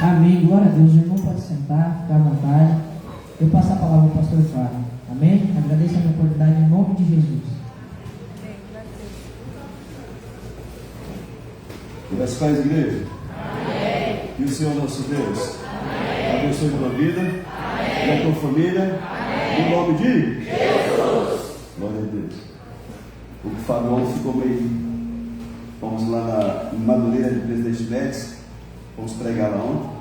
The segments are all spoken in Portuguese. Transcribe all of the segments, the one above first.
Amém. Glória a Deus. O irmão pode sentar, ficar à vontade. Eu passo a palavra ao pastor Fábio. Amém. Agradeço a minha oportunidade em nome de Jesus. Graças a Deus, igreja. Amém. E o Senhor nosso Deus abençoe a tua vida e a tua família. Em nome de Jesus. Glória a Deus. O Fábio ficou meio. Fomos lá na Madureira de Presidente Médici. Fomos pregar lá ontem.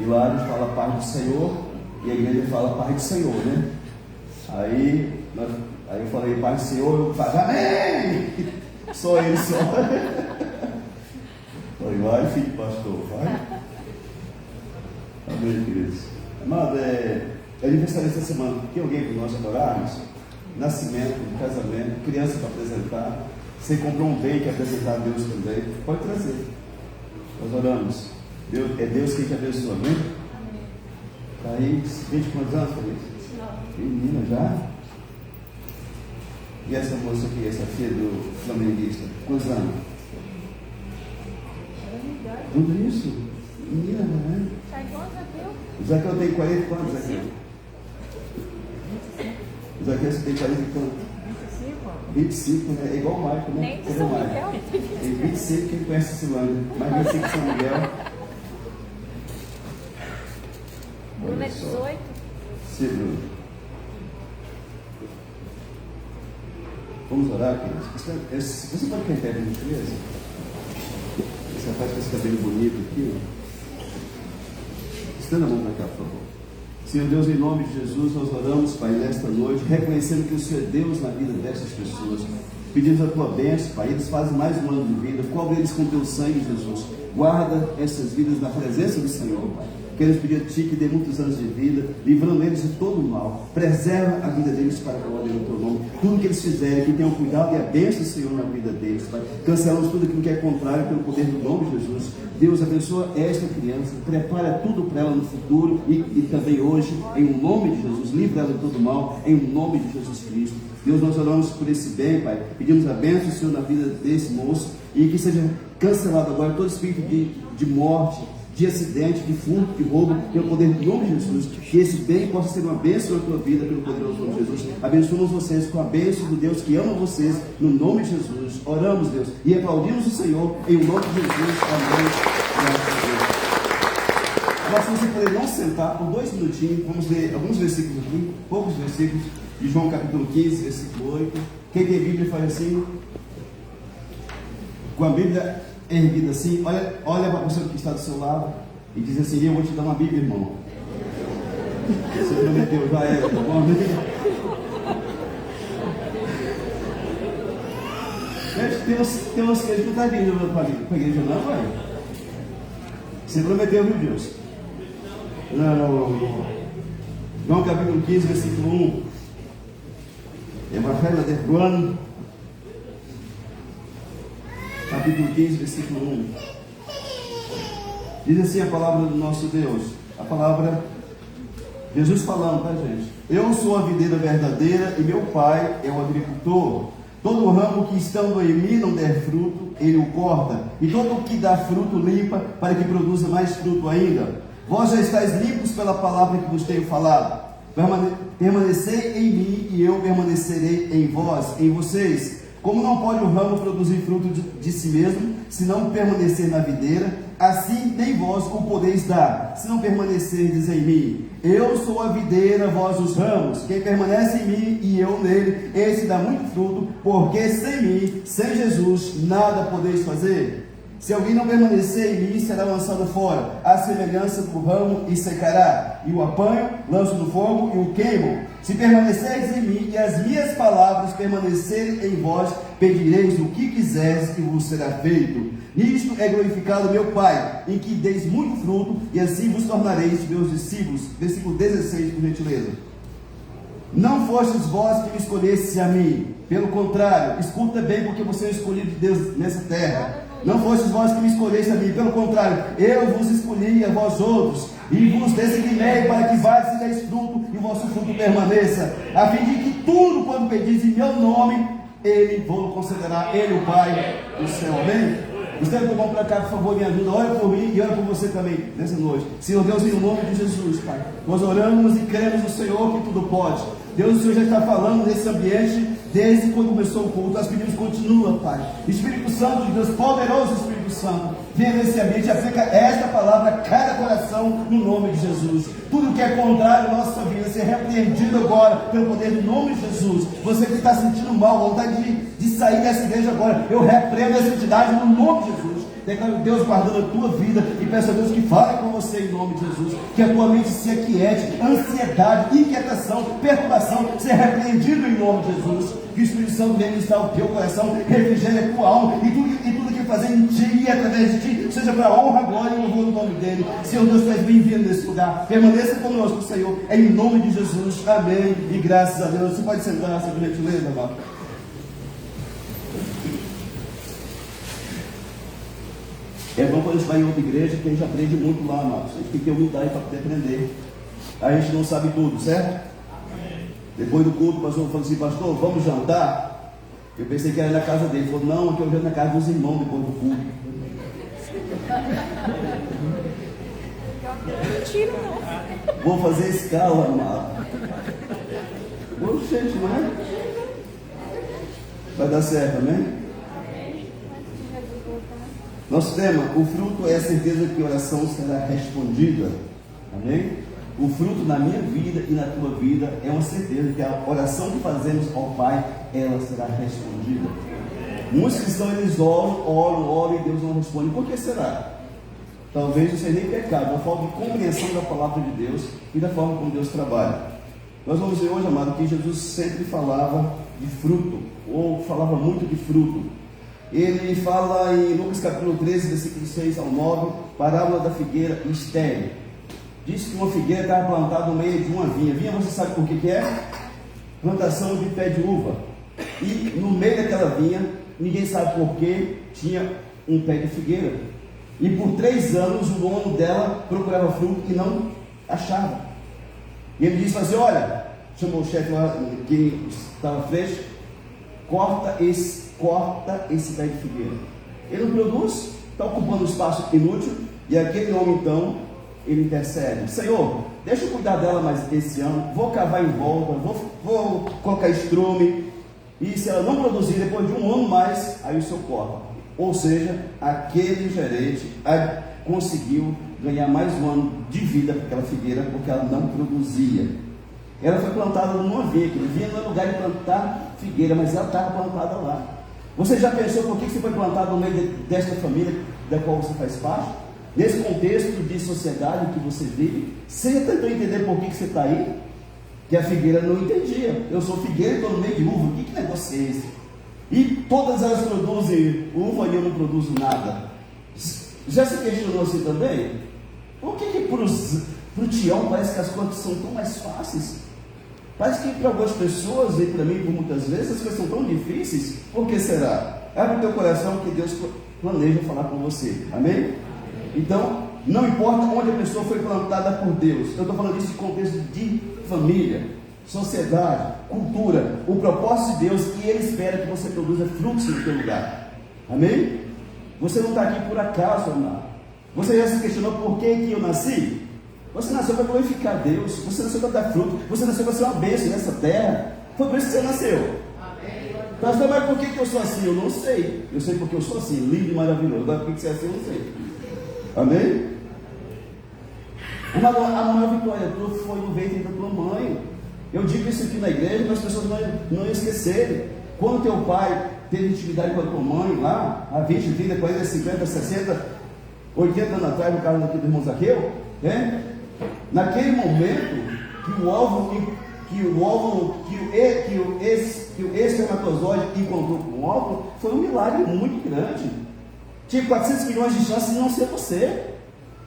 E lá a gente fala paz do Senhor. E a igreja fala paz do Senhor, né? Aí eu falei paz do Senhor. Eu falei amém. Só ele só. Falei, vai filho pastor, vai. Amém, queridos. Amado, é aniversário essa semana. Tem alguém para nós adorarmos? Nascimento, casamento, criança para apresentar. Você comprou um bem que apresentar a Deus também. Pode trazer. Nós oramos. É Deus quem te abençoa, amém? Está aí, 20 quantos anos, Feliz? Menina já? E essa moça aqui, essa filha do flamenguista? Quantos anos? Tudo isso? Menina, né? O Zaqueu tem 40 quantos, Zaqueu? O Zaqueu tem 40 quantos? 25, né? É igual o Marco, né? Nem São Miguel. Tem 25 que conhece esse ano, mas 25 São Miguel. Bruno é 18. Sim, Bruno. Vamos orar, queridos. Você pode cantar, por gentileza? Esse rapaz com esse cabelo bonito aqui. Estenda a mão para cá, por favor. Senhor Deus, em nome de Jesus, nós oramos, Pai, nesta noite, reconhecendo que o Senhor é Deus na vida dessas pessoas. Pedimos a tua bênção, Pai. Eles fazem mais um ano de vida. Cobre eles com teu sangue, Jesus. Guarda essas vidas na presença do Senhor, Pai. Queremos pedir a Ti que dê muitos anos de vida, livrando eles de todo o mal. Preserva a vida deles para a glória do Teu nome. Tudo que eles fizerem, que tenham cuidado e a bênção, Senhor, na vida deles, Pai. Cancelamos tudo aquilo que é contrário pelo poder do nome de Jesus. Deus, abençoa esta criança, prepara tudo para ela no futuro e também hoje, em nome de Jesus. Livra ela de todo o mal, em nome de Jesus Cristo. Deus, nós oramos por esse bem, Pai. Pedimos a bênção, Senhor, na vida desse moço e que seja cancelado agora todo espírito de morte, de acidente, de furto, de roubo, pelo poder do nome de Jesus. Que esse bem possa ser uma bênção na tua vida, pelo poderoso nome de Jesus. Abençoamos vocês com a bênção do Deus que ama vocês, no nome de Jesus. Oramos, Deus, e aplaudimos o Senhor, em nome de Jesus. Amém. Graças a Deus. Agora, se você puder não sentar por 2 minutinhos, vamos ler alguns versículos aqui, poucos versículos, de João capítulo 15, versículo 8. Quem tem Bíblia faz assim, com a Bíblia erguida assim, olha para a pessoa que está do seu lado e diz assim: eu vou te dar uma Bíblia, irmão. Você prometeu, já era, tá bom? Tem uns que não estão vindo para a igreja, não, vai? Você prometeu, viu, Deus? Não. João capítulo 15, versículo 1. Evangelho de Juan, capítulo 15, versículo 1. Diz assim a palavra do nosso Deus. A palavra, Jesus falando, tá, gente? Eu sou a videira verdadeira e meu pai é o agricultor. Todo ramo que estando em mim não der fruto, ele o corta. E todo o que dá fruto limpa, para que produza mais fruto ainda. Vós já estáis limpos pela palavra que vos tenho falado. Permanecei em mim e eu permanecerei em vós, em vocês. Como não pode o ramo produzir fruto de si mesmo, se não permanecer na videira, assim nem vós o podeis dar, se não permanecerdes em mim. Eu sou a videira, vós os ramos. Quem permanece em mim e eu nele, esse dá muito fruto, porque sem mim, sem Jesus, nada podeis fazer. Se alguém não permanecer em mim, será lançado fora, à semelhança do ramo, e secará. E o apanho, lanço no fogo e o queimam. Se permaneceres em mim e as minhas palavras permanecerem em vós, pedireis o que quiseres e vos será feito. Nisto é glorificado meu Pai, em que deis muito fruto, e assim vos tornareis meus discípulos. Versículo 16, por gentileza. Não fostes vós que me escolhestes a mim. Pelo contrário, escuta bem, porque você é o escolhido de Deus nessa terra. Não fostes vós que me escolheste a mim, pelo contrário, eu vos escolhi a vós outros, e vos designei para que vades e deis fruto, e o vosso fruto permaneça, a fim de que tudo quanto pedis em meu nome, Ele vos concederá, Ele o Pai do céu. Amém? Os que vão para cá, por favor, me ajuda. Ora por mim e ora por você também nessa noite. Senhor Deus, em nome de Jesus, Pai, nós oramos e cremos no Senhor que tudo pode. Deus, o Senhor já está falando nesse ambiente desde quando começou o culto. Nós pedimos, continua, Pai. Espírito Santo de Deus, poderoso Espírito Santo, venha nesse ambiente e aplica esta palavra a cada coração no nome de Jesus. Tudo que é contrário à nossa vida, ser repreendido agora pelo poder do nome de Jesus. Você que está sentindo mal, vontade de sair dessa igreja agora, eu repreendo essa entidade no nome de Jesus. Declaro Deus guardando a tua vida e peço a Deus que fale com você em nome de Jesus, que a tua mente se aquiete, ansiedade, inquietação, perturbação, seja repreendido em nome de Jesus, que o Espírito Santo venha ministrar o teu coração, refrigere a tua alma e tudo que fazer em ti e através de ti, seja para a honra, glória e louvor do nome dele. Senhor Deus, tu és bem-vindo nesse lugar, permaneça conosco, Senhor, em nome de Jesus, amém e graças a Deus. Você pode sentar-se, por gentileza, amado. É bom quando a gente vai em outra igreja, que a gente aprende muito lá, amados. A gente tem que ter humildade para poder aprender. A gente não sabe tudo, certo? Depois do culto, o pastor falou assim, pastor, vamos jantar? Eu pensei que era na casa dele. Ele falou, não, aqui eu janto na casa dos irmãos depois do culto. Mentira, não. Vou fazer escala, amado. Ô, gente, não é? Vai dar certo, amém? Nosso tema, o fruto é a certeza que a oração será respondida. Amém? O fruto na minha vida e na tua vida é uma certeza que a oração que fazemos ao Pai, ela será respondida. Muitos cristãos, eles oram e Deus não responde. Por que será? Talvez não seja nem pecado, uma falta de compreensão da palavra de Deus e da forma como Deus trabalha. Nós vamos ver hoje, amado, que Jesus sempre falava de fruto, ou falava muito de fruto. Ele fala em Lucas capítulo 13, versículo 6 ao 9, parábola da figueira estéril. Diz que uma figueira estava plantada no meio de uma vinha. Vinha, você sabe por que é? Plantação de pé de uva. E no meio daquela vinha, ninguém sabe por que, tinha um pé de figueira. E por 3 anos o dono dela procurava fruto e não achava. E ele disse assim, olha, chamou o chefe lá que estava à frente, corta esse pé de figueira. Ele não produz, está ocupando um espaço inútil. E aquele homem então, ele intercede, Senhor, deixa eu cuidar dela mais esse ano, vou cavar em volta, vou colocar estrume, e se ela não produzir depois de 1 ano mais, aí o Senhor corta. Ou seja, aquele gerente conseguiu ganhar mais 1 ano de vida para aquela figueira, porque ela não produzia. Ela foi plantada numa vinha, que vinha no lugar de plantar figueira, mas ela estava plantada lá. Você já pensou por que você foi plantado no meio desta família da qual você faz parte? Nesse contexto de sociedade que você vive, você já tentou entender por que você está aí? Que a figueira não entendia. Eu sou figueira e estou no meio de uva, que negócio é esse? E todas elas produzem uva e eu não produzo nada. Já se questionou assim também? Por que para o Tião parece que as coisas são tão mais fáceis? Parece que para algumas pessoas, e para mim por muitas vezes, as coisas são tão difíceis. Por que será? Abre o teu coração que Deus planeja falar com você. Amém? Então, não importa onde a pessoa foi plantada por Deus. Eu estou falando isso em contexto de família, sociedade, cultura. O propósito de Deus, e Ele espera que você produza frutos no teu lugar. Amém? Você não está aqui por acaso, amado. Você já se questionou por que eu nasci? Você nasceu para glorificar Deus. Você nasceu para dar fruto. Você nasceu para ser uma bênção nessa terra. Foi por isso que você nasceu. Pastor, mas por que eu sou assim? Eu não sei. Eu sei porque eu sou assim, lindo e maravilhoso. Agora por que você é assim? Eu não sei. Amém? A maior vitória tua foi no ventre da tua mãe. Eu digo isso aqui na igreja para as pessoas não esquecerem. Quando teu pai teve intimidade com a tua mãe lá, há 20, 30, 40, 50, 60, 80 anos atrás, no caso daqui do irmão Zaqueu, né? Naquele momento que o espermatozoide encontrou com o óvulo, foi um milagre muito grande. Tinha 400 milhões de chances de não ser você.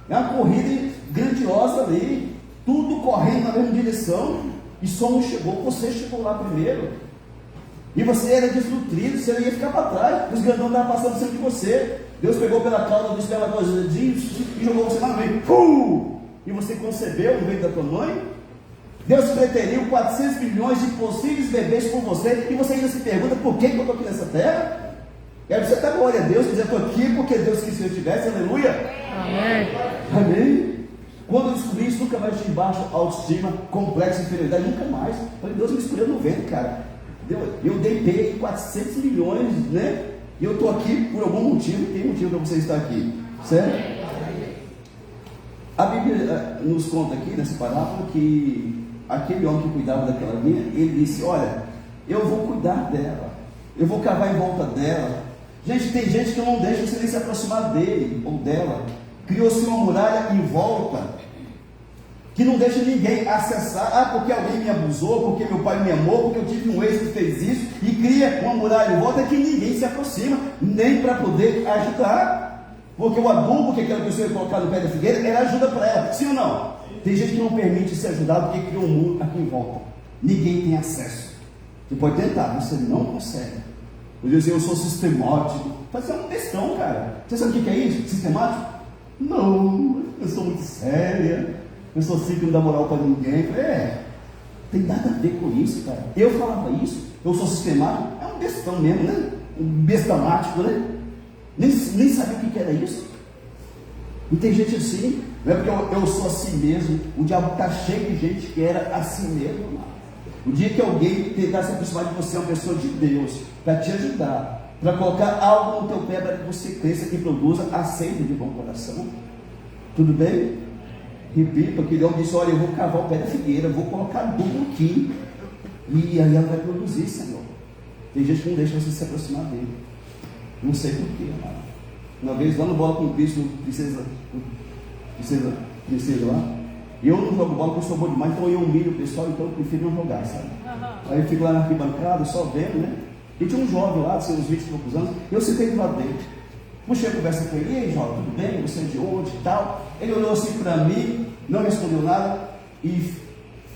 É uma corrida grandiosa ali, tudo correndo na mesma direção, e só um chegou, você chegou lá primeiro. E você era desnutrido, você ia ficar para trás, os grandões estavam passando sempre de você. Deus pegou pela cauda do espermatozoide e jogou você lá no meio. E você concebeu no meio da tua mãe. Deus preteriu 400 milhões de possíveis bebês por você, e você ainda se pergunta por que eu estou aqui nessa terra? Quero você dar glória a Deus, dizer, eu estou aqui porque Deus quis que eu estivesse, aleluia. Amém. Amém. Quando eu descobri isso, nunca mais tive baixa autoestima, complexo, inferioridade, nunca mais. Falei, Deus me escolheu no vento, cara. Eu dei pay em 400 milhões, né? E eu estou aqui por algum motivo, tem motivo para você estar aqui, certo? A Bíblia nos conta aqui, nessa parábola, que aquele homem que cuidava daquela vinha, ele disse, olha, eu vou cuidar dela, eu vou cavar em volta dela. Gente, tem gente que não deixa você nem se aproximar dele ou dela. Criou-se uma muralha em volta, que não deixa ninguém acessar. Porque alguém me abusou, porque meu pai me amou, porque eu tive um ex que fez isso, e cria uma muralha em volta que ninguém se aproxima, nem para poder ajudar, porque o adubo que aquela pessoa ia colocar no pé da figueira era ajuda para ela, sim ou não? Tem gente que não permite ser ajudado porque criou um muro aqui em volta, ninguém tem acesso. Você pode tentar, mas você não consegue. Eu dizia, eu sou sistemático. Você é um bestão, cara. Você sabe o que é isso? Sistemático? Não, eu sou muito séria, eu sou assim que não dá moral para ninguém. Tem nada a ver com isso, cara. Eu falava isso, eu sou sistemático, é um bestão mesmo, né? Um bestamático, né? Nem sabia o que era isso. E tem gente assim, não é porque eu sou assim mesmo. O diabo está cheio de gente que era assim mesmo, mano. O dia que alguém tentar se aproximar de você, é uma pessoa de Deus, para te ajudar, para colocar algo no teu pé, para que você cresça e produza, aceita de bom coração. Tudo bem? Repito, aquele homem disse, olha, eu vou cavar o pé da figueira, vou colocar adubo aqui, e aí ela vai produzir, Senhor. Tem gente que não deixa você se aproximar dele. Não sei porquê, amado. Uma vez lá no Bola com Cristo, princesa lá, e eu não jogo bola porque eu sou bom demais, então eu humilho o pessoal, então eu prefiro não jogar, sabe? Aí eu fico lá na arquibancada, só vendo, né? E tinha um jovem lá, de seus 20 e poucos anos, e eu sentei do lado dele. Puxei a conversa com ele, e aí, jovem, tudo bem? Você é de onde e tal? Ele olhou assim para mim, não respondeu nada e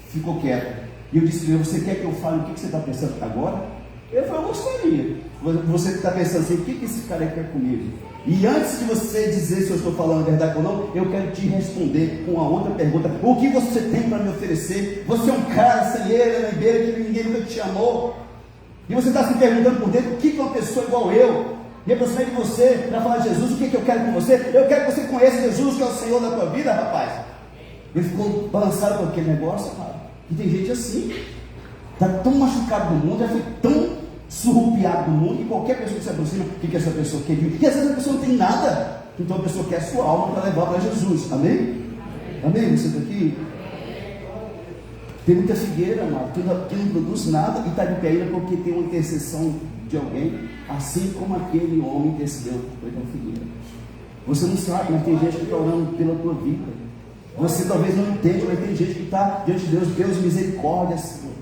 ficou quieto. E eu disse, você quer que eu fale o que você está pensando agora? Ele falou, eu gostaria. Você está pensando assim, o que esse cara quer comigo? E antes de você dizer se eu estou falando a verdade ou não, eu quero te responder com uma outra pergunta. O que você tem para me oferecer? Você é um cara sem eira, nem beira, que ninguém nunca te chamou. E você está se perguntando por dentro, o que uma pessoa igual eu, me aproximei de você para falar de Jesus, o que eu quero com você? Eu quero que você conheça Jesus, que é o Senhor da tua vida, rapaz. Ele ficou balançado com aquele negócio, rapaz. E tem gente assim, está tão machucado do mundo, já foi tão surrupiado do mundo, e qualquer pessoa que se aproxima, o que essa pessoa quer? E às vezes a pessoa não tem nada, então a pessoa quer a sua alma para levar para Jesus, amém? Amém? Você está aqui? Tem muita figueira, amado, que não produz nada e está de pé ainda porque tem uma intercessão de alguém, assim como aquele homem intercedeu por aquela figueira. Você não sabe, mas tem gente que está orando pela tua vida. Você talvez não entende, mas tem gente que está diante de Deus, Deus misericórdia, Senhor.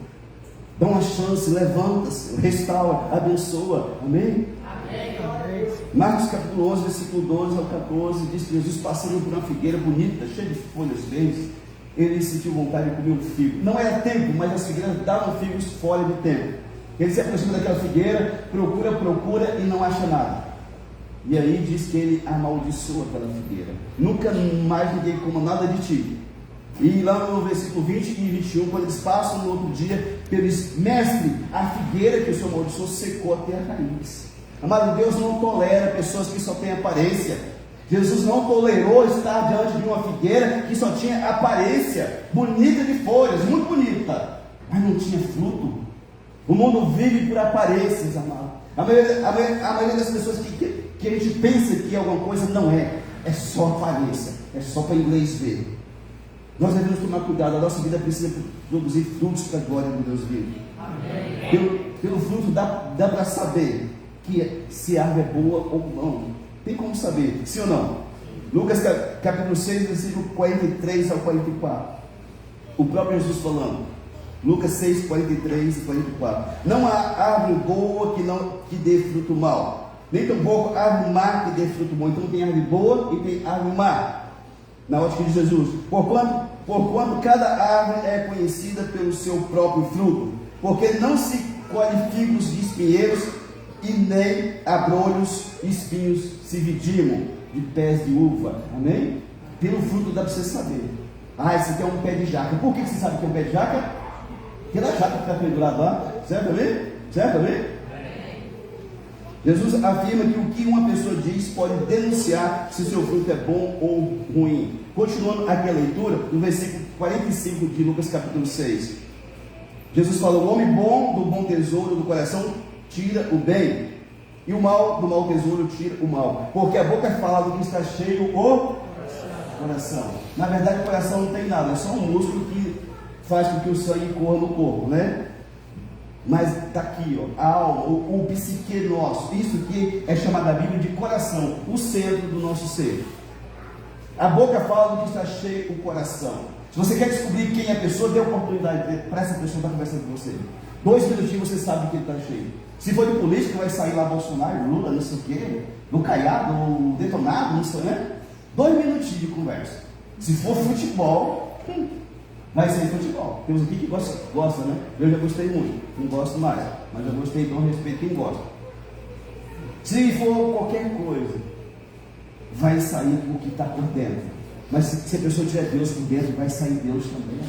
Dá uma chance, levanta-se, restaura, abençoa. Amém? Amém? Marcos capítulo 11, versículo 12 ao 14, diz que Jesus passando por uma figueira bonita, cheia de folhas verdes, ele sentiu vontade de comer um figo. Não era tempo, mas as figueiras davam figos fora de tempo. Ele se aproxima daquela figueira, procura e não acha nada. E aí diz que ele amaldiçoa aquela figueira. Nunca mais ninguém coma nada de ti. E lá no versículo 20 e 21, quando eles passam no outro dia, eles, mestre, a figueira que o Senhor amaldiçoou secou até a raiz. Amado, Deus não tolera pessoas que só têm aparência. Jesus não tolerou estar diante de uma figueira que só tinha aparência, bonita de folhas, muito bonita, mas não tinha fruto. O mundo vive por aparências, amado. A maioria das pessoas que a gente pensa que é alguma coisa, não é. É só aparência, é só para inglês ver. Nós devemos tomar cuidado, a nossa vida precisa produzir frutos para a glória de Deus vivo. Pelo fruto dá para saber se a árvore é boa ou não. Tem como saber, sim ou não? Lucas capítulo 6, versículo 43 ao 44. O próprio Jesus falando. Lucas 6, 43 e 44. Não há árvore boa que dê fruto mau, nem tampouco árvore má que dê fruto bom. Então tem árvore boa e tem árvore má, na ótica de Jesus. Porquanto cada árvore é conhecida pelo seu próprio fruto, porque não se colhe figos de espinheiros, e nem abrolhos e espinhos se vidimam de pés de uva. Amém? Pelo fruto dá para você saber. Esse aqui é um pé de jaca. Por que você sabe que é um pé de jaca? Porque é a jaca que está pendurada lá. Certo, amém? Certo, amém? Jesus afirma que o que uma pessoa diz pode denunciar se seu fruto é bom ou ruim. Continuando aqui a leitura, no versículo 45 de Lucas capítulo 6. Jesus fala: o homem bom do bom tesouro do coração tira o bem, e o mal do mau tesouro tira o mal. Porque a boca fala do que está cheio o coração. Na verdade, o coração não tem nada, é só um músculo que faz com que o sangue corra no corpo, né? Mas está aqui, ó, a alma, o psique nosso, isso que é chamado na Bíblia de coração, o centro do nosso ser. A boca fala do que está cheio o coração. Se você quer descobrir quem é a pessoa, dê oportunidade para essa pessoa estar conversando com você. 2 minutinhos você sabe que ele está cheio. Se for de político, vai sair lá Bolsonaro, Lula, não sei o quê, do caiado, do detonado, não sei, né? 2 minutinhos de conversa. Se for futebol, vai ser futebol. Temos aqui que gosta, né? Eu já gostei muito, não gosto mais, mas já gostei, então respeito quem gosta. Se for qualquer coisa, vai sair o que está por dentro. Mas se a pessoa tiver Deus por dentro, vai sair Deus também.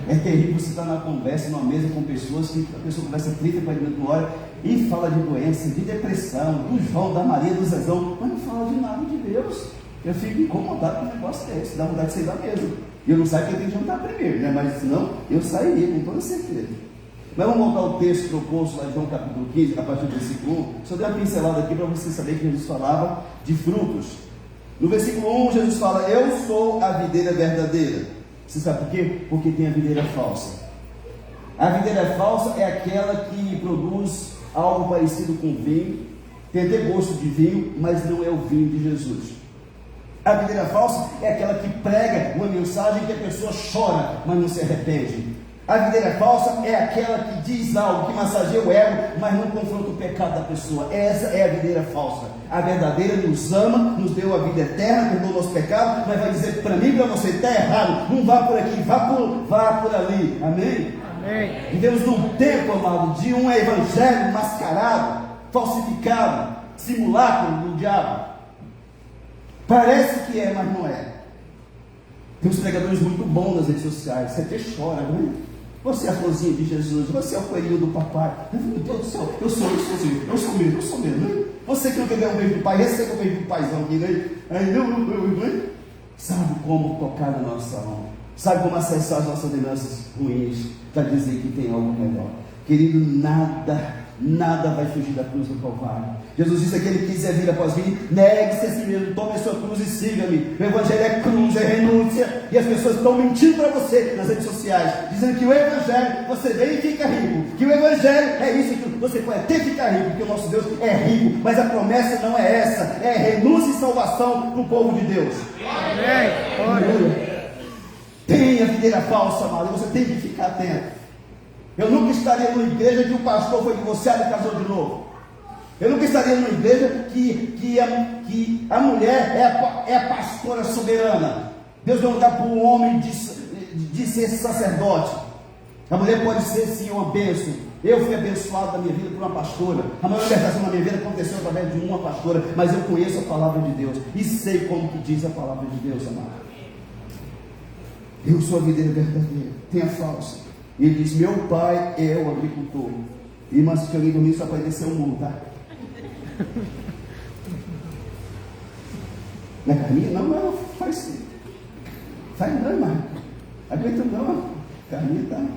É terrível você estar na conversa, numa mesa com pessoas que a pessoa conversa 30 para 40 horas e fala de doença, de depressão, do João, da Maria, do Zezão, mas não fala de nada de Deus. Eu fico incomodado com um negócio desse, dá vontade de sair da mesa. E eu não saio que eu tenho que jantar primeiro, né? Mas senão eu sairia com toda certeza. Mas vamos voltar ao texto proposto lá de João capítulo 15, a partir do versículo 1. Só dei uma pincelada aqui para você saber que Jesus falava de frutos. No versículo 1, Jesus fala: eu sou a videira verdadeira. Você sabe por quê? Porque tem a videira falsa. A videira falsa é aquela que produz algo parecido com vinho, tem até gosto de vinho, mas não é o vinho de Jesus. A videira falsa é aquela que prega uma mensagem que a pessoa chora, mas não se arrepende. A videira falsa é aquela que diz algo, que massageia o ego, mas não confronta o pecado da pessoa. Essa é a videira falsa. A verdadeira nos ama, nos deu a vida eterna, perdoou o nosso pecado, mas vai dizer para mim e para você: está errado, não vá por aqui, vá por ali. Amém? Amém. Vivemos num tempo, amado, de um evangelho mascarado, falsificado, simulacro do diabo. Parece que é, mas não é. Tem uns pregadores muito bons nas redes sociais, você até chora, não é? Você é a florzinha de Jesus, você é o coelhinho do papai. Meu Deus do céu, eu sou mesmo, né? Você que não quer ganhar um beijo do pai, receba o beijo do paizão aqui, né? Sabe como tocar na nossa alma, sabe como acessar as nossas lembranças ruins, para dizer que tem algo melhor. Querido, nada vai fugir da cruz do Calvário. Jesus disse: aquele que quiser vir após mim, negue-se a si mesmo, tome a sua cruz e siga-me. O evangelho é cruz, é renúncia. E as pessoas estão mentindo para você nas redes sociais, dizendo que o evangelho, você vem e fica rico, que o evangelho é isso, que você pode até ficar rico, porque o nosso Deus é rico, mas a promessa não é essa, é renúncia e salvação para o povo de Deus. Amém. Tem a videira falsa, amado, você tem que ficar atento. Eu nunca estaria numa igreja que o pastor foi divorciado e casou de novo. Eu nunca estaria numa igreja que a mulher é a pastora soberana. Deus deu um lugar para o homem de ser sacerdote. A mulher pode ser sim uma bênção. Eu fui abençoado na minha vida por uma pastora. A maior libertação na minha vida aconteceu através de uma pastora. Mas eu conheço a palavra de Deus e sei como que diz a palavra de Deus, amado. Eu sou a videira verdadeira, tem a falsa. Ele diz: meu pai é o agricultor. Irmã, se alguém dormir, só pode descer o mundo, tá? Não é Carminha? Não, faz não, irmã. Aguenta não, Carminha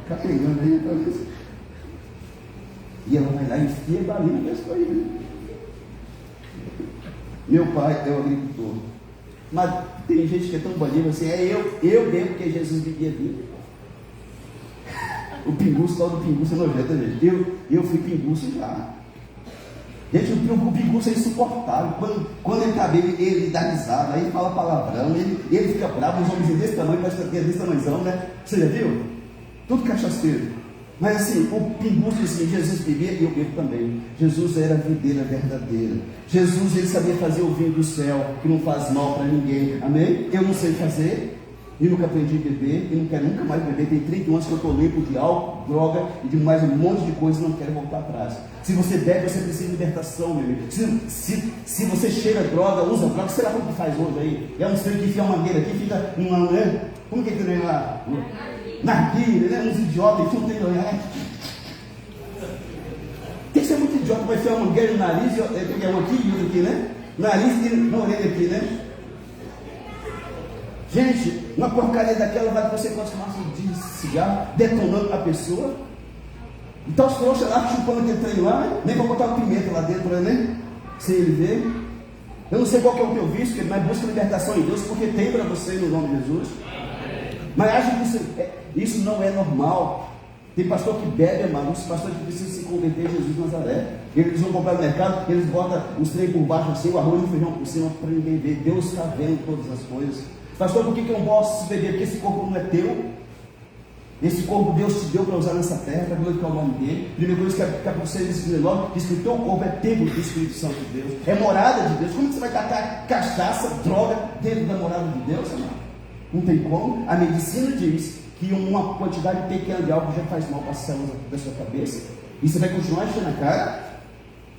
tá pegando aí pra isso. E ela vai lá e enfia a balinha das coisas. Meu pai é o agricultor. Mas tem gente que é tão bandido assim: é eu mesmo, porque Jesus vivia vida. O pinguço, tal do pinguço é nojento, gente. Eu fui pinguço já. Gente, o pinguço é insuportável. Quando ele está bem, ele dá risada, aí ele fala palavrão, ele fica bravo, uns homens desse tamanho, parece que é desse tamanhozão, né? Você já viu? Tudo cachaceiro. Mas assim, o pinguço, assim, Jesus bebia e eu bebo também. Jesus era a videira verdadeira. Jesus, ele sabia fazer o vinho do céu, que não faz mal para ninguém. Amém? Eu não sei fazer. E nunca aprendi a beber, e não quero nunca mais beber. Tem 31 anos que eu estou limpo de álcool, droga e de mais um monte de coisa, e não quero voltar atrás. Se você bebe, você precisa de libertação, meu amigo. Se você cheira droga, usa droga, sei lá como que faz hoje aí. É um estranho que enfia uma mangueira aqui, fica uma, né? Como que tem lá? Narguilha, né? Uns idiotas que não tem, né? Tem que ser muito idiota idiota vai enfiar uma mangueira no nariz, ele pegar um aqui e outro aqui, né? Nariz e na orelha aqui, né? Gente, uma porcaria daquela vai você quantos maços de cigarro, detonando a pessoa. Então os trouxas lá chupando aquele trem lá, né? Nem para botar uma pimenta lá dentro, né? Sem ele ver. Eu não sei qual que é o teu vício, mas busca libertação em Deus, porque tem para você no nome de Jesus. Mas acho que isso não é normal. Tem pastor que bebe, amado, os pastores que precisam se converter a Jesus de Nazaré. Eles vão comprar no mercado, eles botam os trem por baixo assim, o arroz e o feijão por cima para ninguém ver. Deus está vendo todas as coisas. Pastor, por que eu não posso beber? Porque esse corpo não é teu. Esse corpo Deus te deu para usar nessa terra, para glorificar o nome dele. Primeira coisa que capítulo 6, versículo 19, diz que o teu corpo é templo do Espírito Santo de Deus, é morada de Deus. Como que você vai tacar cachaça, droga dentro da morada de Deus, amado? Não tem como. A medicina diz que uma quantidade pequena de álcool já faz mal para as células da sua cabeça, e você vai continuar enchendo a cara,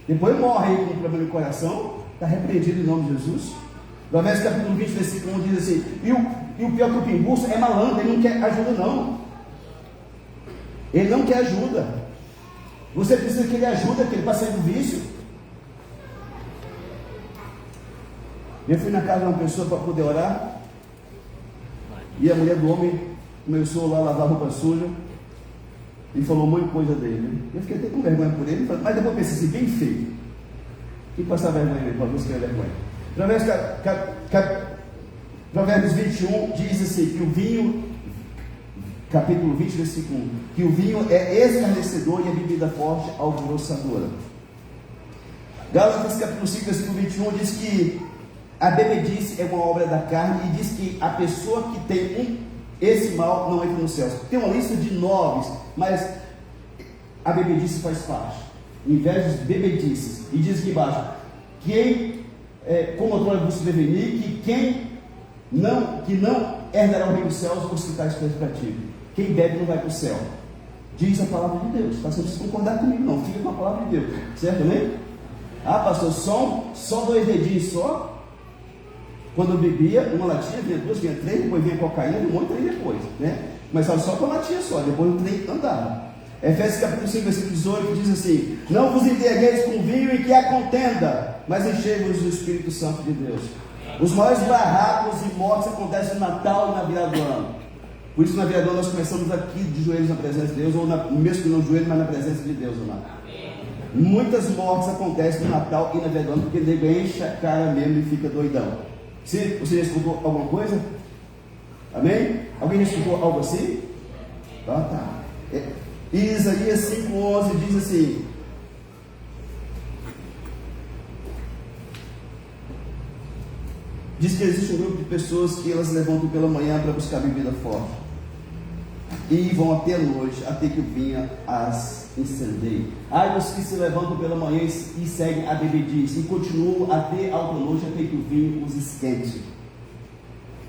depois morre aí com um problema no coração, está repreendido em nome de Jesus. Provérbios capítulo 20, versículo 1 diz assim: e o pior que o pinguço é malandro, ele não quer ajuda não. Ele não quer ajuda. Você precisa que ele ajude, que ele para sair do vício. Eu fui na casa de uma pessoa para poder orar, e a mulher do homem começou lá a lavar roupa suja e falou um monte de coisa dele. Eu fiquei até com vergonha por ele, mas depois pensei assim, bem feio. E passar vergonha nele, para buscar vergonha. Provérbios 21 diz assim, que o vinho, capítulo 20, versículo 1, que o vinho é escarnecedor e a bebida forte alvoroçadora. Gálatas capítulo 5, versículo 21 diz que a bebedice é uma obra da carne, e diz que a pessoa que tem esse mal não entra no céu. Tem uma lista de nomes, mas a bebedice faz parte. Invejas, bebedices. E diz aqui embaixo, como outrora vos preveni, que não herdará o reino dos céus, os que está escrito para ti. Quem bebe não vai para o céu. Diz a palavra de Deus. Tá? Você não precisa concordar comigo, não. Fica com a palavra de Deus. Certo, né? Ah, pastor, só 2 dedinhos só. Quando eu bebia, uma latinha, vinha 2, vinha 3, depois vinha cocaína, um monte de trem depois, né? Mas só com a latinha só, depois o trem andava. Efésios capítulo 5, versículo 18, diz assim: não vos embriagueis com vinho em que há contenda, mas enchei-vos do Espírito Santo de Deus. Os maiores barracos e mortes acontecem no Natal e na virada do ano. Por isso na virada do ano nós começamos aqui de joelhos na presença de Deus, ou mesmo que não joelho, mas na presença de Deus, amado. Muitas mortes acontecem no Natal e na virada do ano, porque o nego enche a cara mesmo e fica doidão. Você já escutou alguma coisa? Amém? Alguém já escutou algo assim? Tá. Isaías 5,11 diz assim: diz que existe um grupo de pessoas que elas levantam pela manhã para buscar bebida forte e vão até a noite, até que o vinho as incendeie. Ai dos que se levantam pela manhã e seguem a bebedice e continuam até alta noite, até que o vinho os esquente.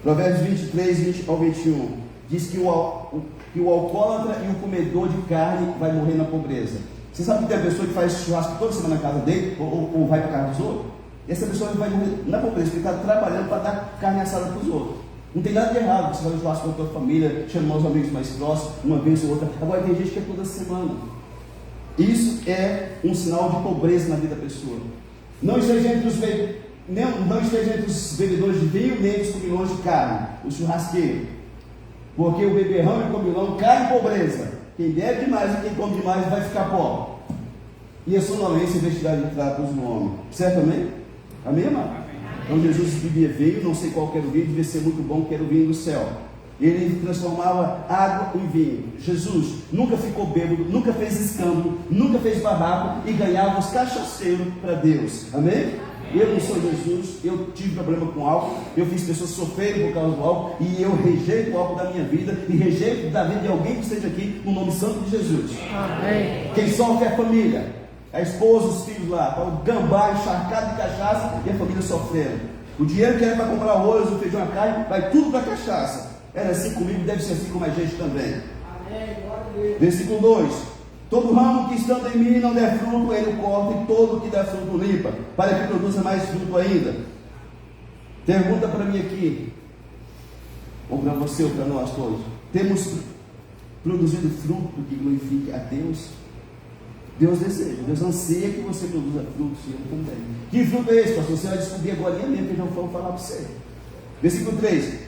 Provérbios 23, 20 ao 21 diz que o alcoólatra e o comedor de carne vai morrer na pobreza. Você sabe que tem a pessoa que faz churrasco toda semana na casa dele, ou vai para a casa dos outros? E essa pessoa vai morrer na pobreza, porque está trabalhando para dar carne assada para os outros. Não tem nada de errado você fazer churrasco com a tua família, chamar os amigos mais próximos, uma vez ou outra. Agora tem gente que é toda semana. Isso é um sinal de pobreza na vida da pessoa. Não esteja entre os bebedores de vinho, nem os comilões de carne, os churrasqueiros. Porque o beberrão e o comilão caem em pobreza. Quem bebe demais e quem come demais vai ficar pobre. E a sonolência investirá de trapos no homem. Certo, amém? Amém, amado? Então Jesus bebia vinho, não sei qual que era o vinho, devia ser muito bom, que era o vinho do céu. Ele transformava água em vinho. Jesus nunca ficou bêbado, nunca fez escândalo, nunca fez barraco e ganhava os cachaceiros para Deus. Amém? Eu não sou Jesus, eu tive problema com álcool, eu fiz pessoas sofrerem por causa do álcool, e eu rejeito o álcool da minha vida, e rejeito da vida de alguém que esteja aqui, no nome santo de Jesus. Amém. Quem sofre é a família, a esposa, os filhos lá, o gambá encharcado de cachaça, e a família sofrendo. O dinheiro que era para comprar arroz, o feijão, a carne, vai tudo para cachaça. Era assim comigo, deve ser assim com mais gente também. Amém. Versículo 2: todo ramo que estando em mim não der fruto, ele o corta, e todo que der fruto limpa, para que produza mais fruto ainda. Pergunta para mim aqui, ou para você, ou para nós todos: temos produzido fruto que glorifique a Deus? Deus deseja, Deus anseia que você produza frutos, e eu também. Que fruto é esse, pastor? Você vai descobrir agora mesmo, que eu já vou falar para você. Versículo 3: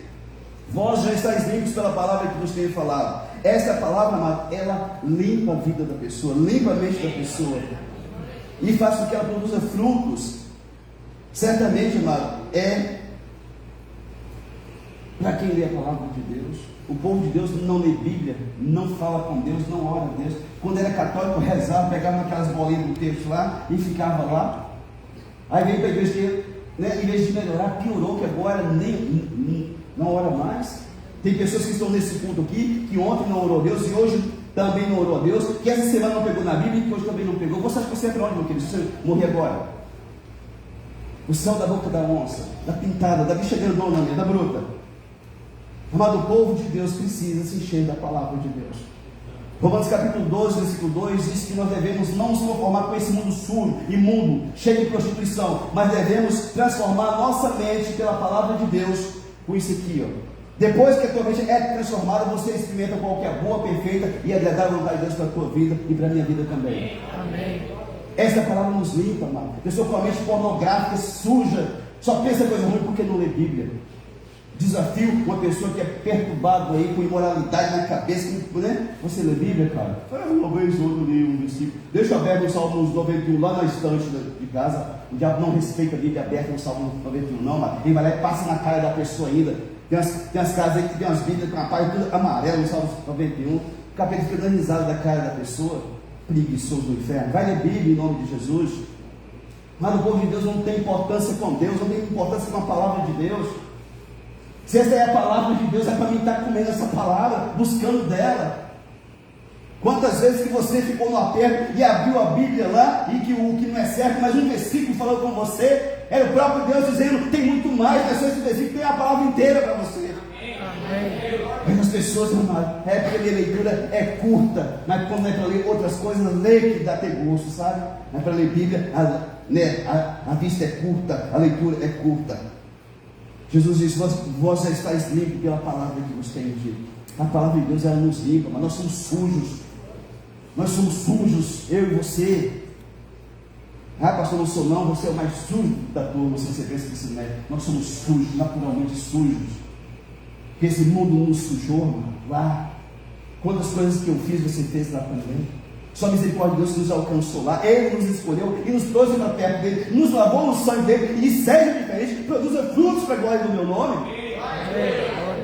vós já estáis limpos pela palavra que nos tenho falado. Esta palavra, amado, ela limpa a vida da pessoa, limpa a mente da pessoa, e faz com que ela produza frutos. Certamente, amado, é para quem lê a palavra de Deus. O povo de Deus não lê Bíblia, não fala com Deus, não ora a Deus. Quando era católico, rezava, pegava naquelas bolinhas do texto lá e ficava lá. Aí veio para a igreja, né, em vez de melhorar, piorou, que agora nem não ora mais. Tem pessoas que estão nesse ponto aqui, que ontem não orou a Deus e hoje também não orou a Deus, que essa semana não pegou na Bíblia e que hoje também não pegou. Você acha que você é para onde, meu querido, se você morrer agora? O céu da boca da onça, da pintada, da bicha grandona, da bruta. Amado, o povo de Deus precisa se encher da palavra de Deus. Romanos capítulo 12, versículo 2 diz que nós devemos não nos conformar com esse mundo sujo, imundo, cheio de prostituição, mas devemos transformar nossa mente pela palavra de Deus com isso aqui, ó. Depois que a tua mente é transformada, você experimenta qual que é a boa, perfeita e agradável vontade de Deus para a tua vida e para a minha vida também. Amém. Essa palavra nos limpa, amado. Pessoa com a mente pornográfica, suja, só pensa coisa ruim porque não lê Bíblia. Desafio uma pessoa que é perturbada aí com imoralidade na cabeça, né? Você lê Bíblia, cara? Uma vez ou outra li um versículo. Deixa aberto o Salmo 91 lá na estante de casa. O diabo não respeita a Bíblia aberta no Salmo 91, não, mas ele vai lá e passa na cara da pessoa ainda. Tem as casas aí que tem umas Bíblias com a página tudo amarelo no Salmo 91. O capeta fica dando risada da cara da pessoa. Preguiçoso do inferno. Vai ler Bíblia em nome de Jesus. Mas o povo de Deus não tem importância com Deus, não tem importância com a palavra de Deus. Se essa é a palavra de Deus, é para mim estar comendo essa palavra, buscando dela. Quantas vezes que você ficou no aperto e abriu a Bíblia lá, e que o que não é certo, mas um versículo falou com você, era o próprio Deus dizendo, tem muito mais, mas esse versículo tem a palavra inteira para você. Mas as pessoas, amado, é porque a minha leitura é curta, mas quando é para ler outras coisas, lê que dá até gosto, sabe? Mas para ler Bíblia, a vista é curta, a leitura é curta. Jesus disse, vós já estáis limpos pela palavra que vos tenho dito. A palavra de Deus, ela nos limpa, mas nós somos sujos. Nós somos sujos, eu e você. Ah, pastor, não sou não, você é o mais sujo da turma, se você pensa que isso não é. Nós somos sujos, naturalmente sujos. Porque esse mundo nos sujou, mano. Lá. Quantas coisas que eu fiz, você fez lá também. Só a misericórdia de Deus nos alcançou lá. Ele nos escolheu e nos trouxe para perto dele, nos lavou no sangue dele, e seja diferente, produza frutos para a glória do meu nome.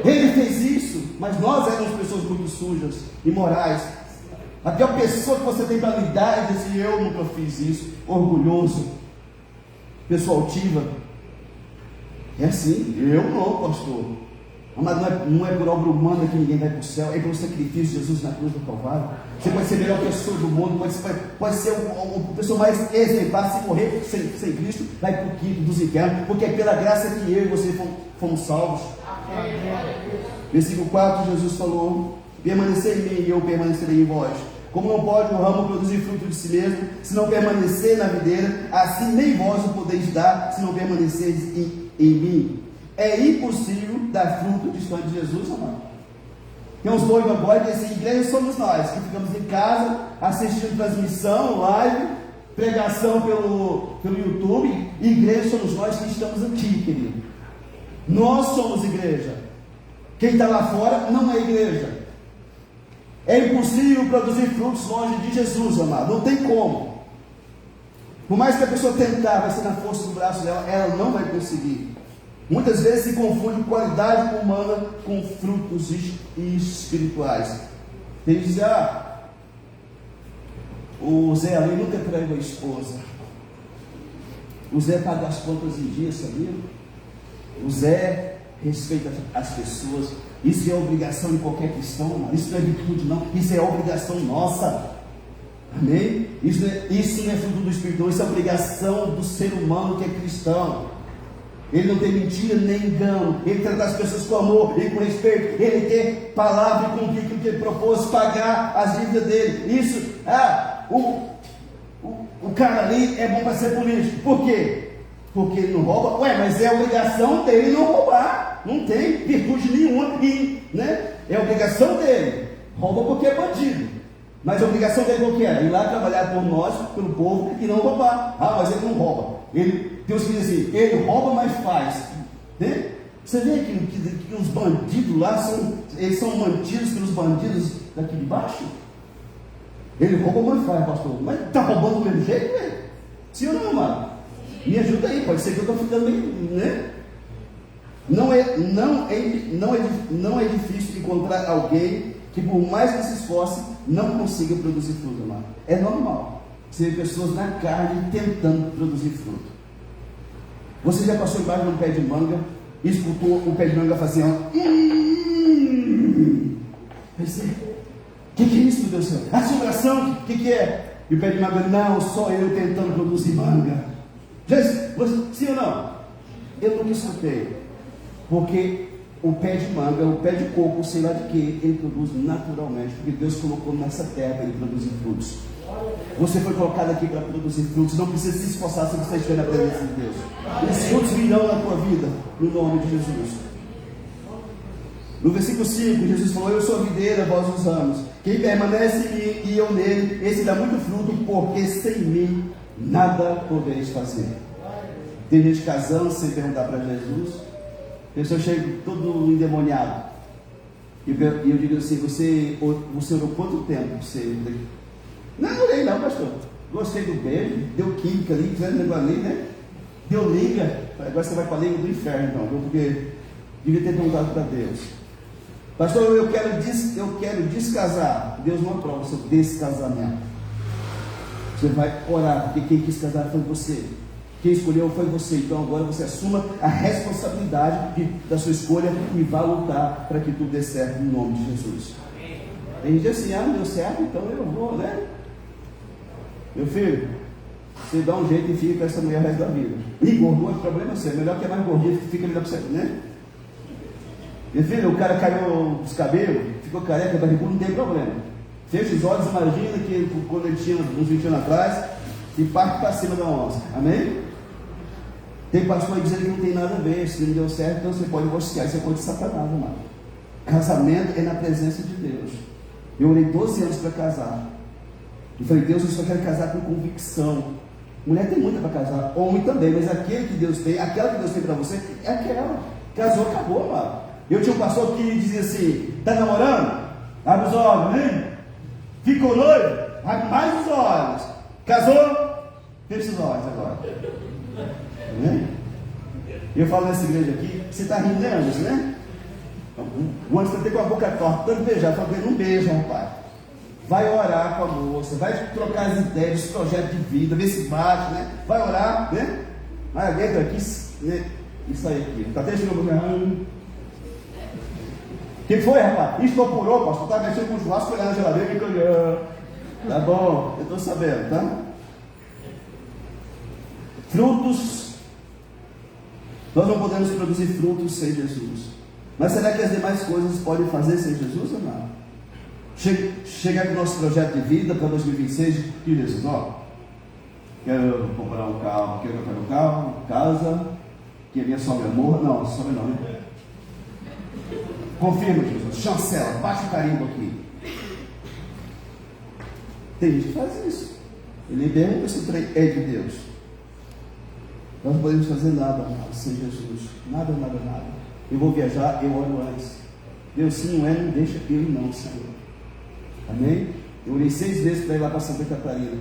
Ele fez isso, mas nós éramos pessoas muito sujas, imorais. A pior pessoa que você tem para lidar é dizer, eu nunca fiz isso, orgulhoso, pessoa altiva. É assim, eu não, pastor. Mas não é por obra humana que ninguém vai para o céu, é pelo sacrifício de Jesus na cruz do Calvário. Você pode ser a melhor pessoa do mundo, pode ser a pessoa mais exemplar, se morrer sem Cristo, vai para o quinto dos infernos, porque é pela graça que eu e você fomos salvos. Versículo 4, Jesus falou, permanecer em mim e eu permanecerei em vós. Como não pode o ramo produzir fruto de si mesmo, se não permanecer na videira, assim nem vós o podeis dar, se não permaneceres em mim. É impossível dar fruto distante de Jesus, amado. Tem uns doidos agora que assim, igreja somos nós, que ficamos em casa, assistindo transmissão, live, pregação pelo YouTube. Igreja somos nós que estamos aqui, querido. Nós somos igreja. Quem está lá fora não é igreja. É impossível produzir frutos longe de Jesus, amado. Não tem como. Por mais que a pessoa tentar, vai ser na força do braço dela, ela não vai conseguir. Muitas vezes se confunde qualidade humana com frutos espirituais. Ele diz, o Zé ali nunca traiu a esposa. O Zé paga as contas em dia, sabia? O Zé respeita as pessoas. Isso é obrigação de qualquer cristão, não. Isso não é virtude, não. Isso é obrigação nossa. Amém? Isso não é fruto do Espírito, isso é obrigação do ser humano que é cristão. Ele não tem mentira nem engano, ele trata as pessoas com amor e com respeito, ele tem palavra e cumprir aquilo que ele propôs, pagar as dívidas dele. Isso, o cara ali é bom para ser político. Por quê? Porque ele não rouba. Mas é obrigação dele não roubar, não tem virtude nenhuma, né? É obrigação dele. Rouba porque é bandido. Mas a obrigação dele qual que era? Ir lá trabalhar por nós, pelo povo, e não roubar. Ah, mas ele não rouba. Deus diz assim, ele rouba, mas faz. Né? Você vê que os bandidos lá, eles são mantidos pelos bandidos daqui de baixo? Ele rouba, mas faz, pastor. Mas está roubando do mesmo jeito, né? Sim ou não, mano? Me ajuda aí, pode ser que eu estou ficando meio, né? Não é difícil encontrar alguém que, por mais que se esforce, não consiga produzir fruto, mano. É normal. Você vê pessoas na carne tentando produzir fruto. Você já passou embaixo de um pé de manga e escutou o pé de manga fazer assim, ó. O que é isso, meu Deus do céu? Assombração, o que é? E o pé de manga, não, só eu tentando produzir manga. Sim ou não? Eu nunca escutei. Porque o pé de manga, o pé de coco, sei lá de que, ele produz naturalmente. Porque Deus colocou nessa terra para ele produzir frutos. Você foi colocado aqui para produzir frutos. Não precisa se esforçar se você estiver na presença de Deus. Os frutos virão na tua vida, no nome de Jesus. No versículo 5, Jesus falou: eu sou a videira, vós os ramos. Quem permanece em mim e eu nele, esse dá muito fruto, porque sem mim nada podeis fazer. Tem gente casando sem perguntar para Jesus. A pessoa chega todo endemoniado. E eu digo assim: você orou quanto tempo? Não orei não, pastor. Gostei do beijo, deu química ali, fizeram negócio ali, né? Deu liga. Agora você vai para a liga do inferno, então, porque devia ter perguntado para Deus. Pastor, eu quero descasar. Deus não aprova o seu descasamento. Você vai orar, porque quem quis casar foi você. Quem escolheu foi você. Então agora você assuma a responsabilidade da sua escolha e vá lutar para que tudo dê certo, em nome de Jesus. Tem gente assim: não deu certo, então eu vou, né? Meu filho, você dá um jeito e fica com essa mulher o resto da vida. E gordura, o problema é seu. Melhor que é mais gordinha, fica ali para você, né? Meu filho, o cara caiu os cabelos, ficou careca, barrigudo, não tem problema. Fecha os olhos, imagina que quando ele tinha uns 20 anos atrás, e parte para cima da onça. Amém? Tem pastor aí dizendo que não tem nada a ver. Se não deu certo, então você pode divorciar. Isso é coisa de Satanás, amado. Casamento é na presença de Deus. Eu orei 12 anos para casar. Eu falei: Deus, eu só quero casar com convicção. Mulher tem muita para casar, homem também, mas aquela que Deus tem para você, é aquela. Casou, acabou, amado. Eu tinha um pastor que dizia assim: está namorando? Abre os olhos, né? Ficou noivo? Abre mais os olhos. Casou? Fecha os olhos agora. Né? Eu falo nessa igreja aqui: você está rindo, né, Anderson, né? O Anderson está com a boca torta, tanto beijar. Eu falo: não beija, rapaz. Vai orar com a moça, vai trocar as ideias, os projetos de vida, ver se bate, né? Vai orar, né? Aí entra aqui, né? Isso aí aqui. Está até chegando no que foi, rapaz? Estopurou, pastor. Está mexendo com o churrasco, olhando na geladeira e olhando. Tá bom, eu estou sabendo, tá? Frutos. Nós não podemos produzir frutos sem Jesus. Mas será que as demais coisas podem fazer sem Jesus ou não? Chegar com o nosso projeto de vida para 2026, que Jesus, ó, quero comprar um carro, quero comprar um carro, casa, que a minha sogra morra. Não, sogra não, né? Confirma, Jesus, chancela, baixa o carimbo aqui. Tem gente que faz isso. Ele pergunta se o trem é de Deus. Nós não podemos fazer nada sem Jesus. Nada, nada, nada. Eu vou viajar, eu oro antes. Deus, se não é, não deixa eu ir não, Senhor. Amém? Eu orei 6 vezes para ir lá para Santa Catarina.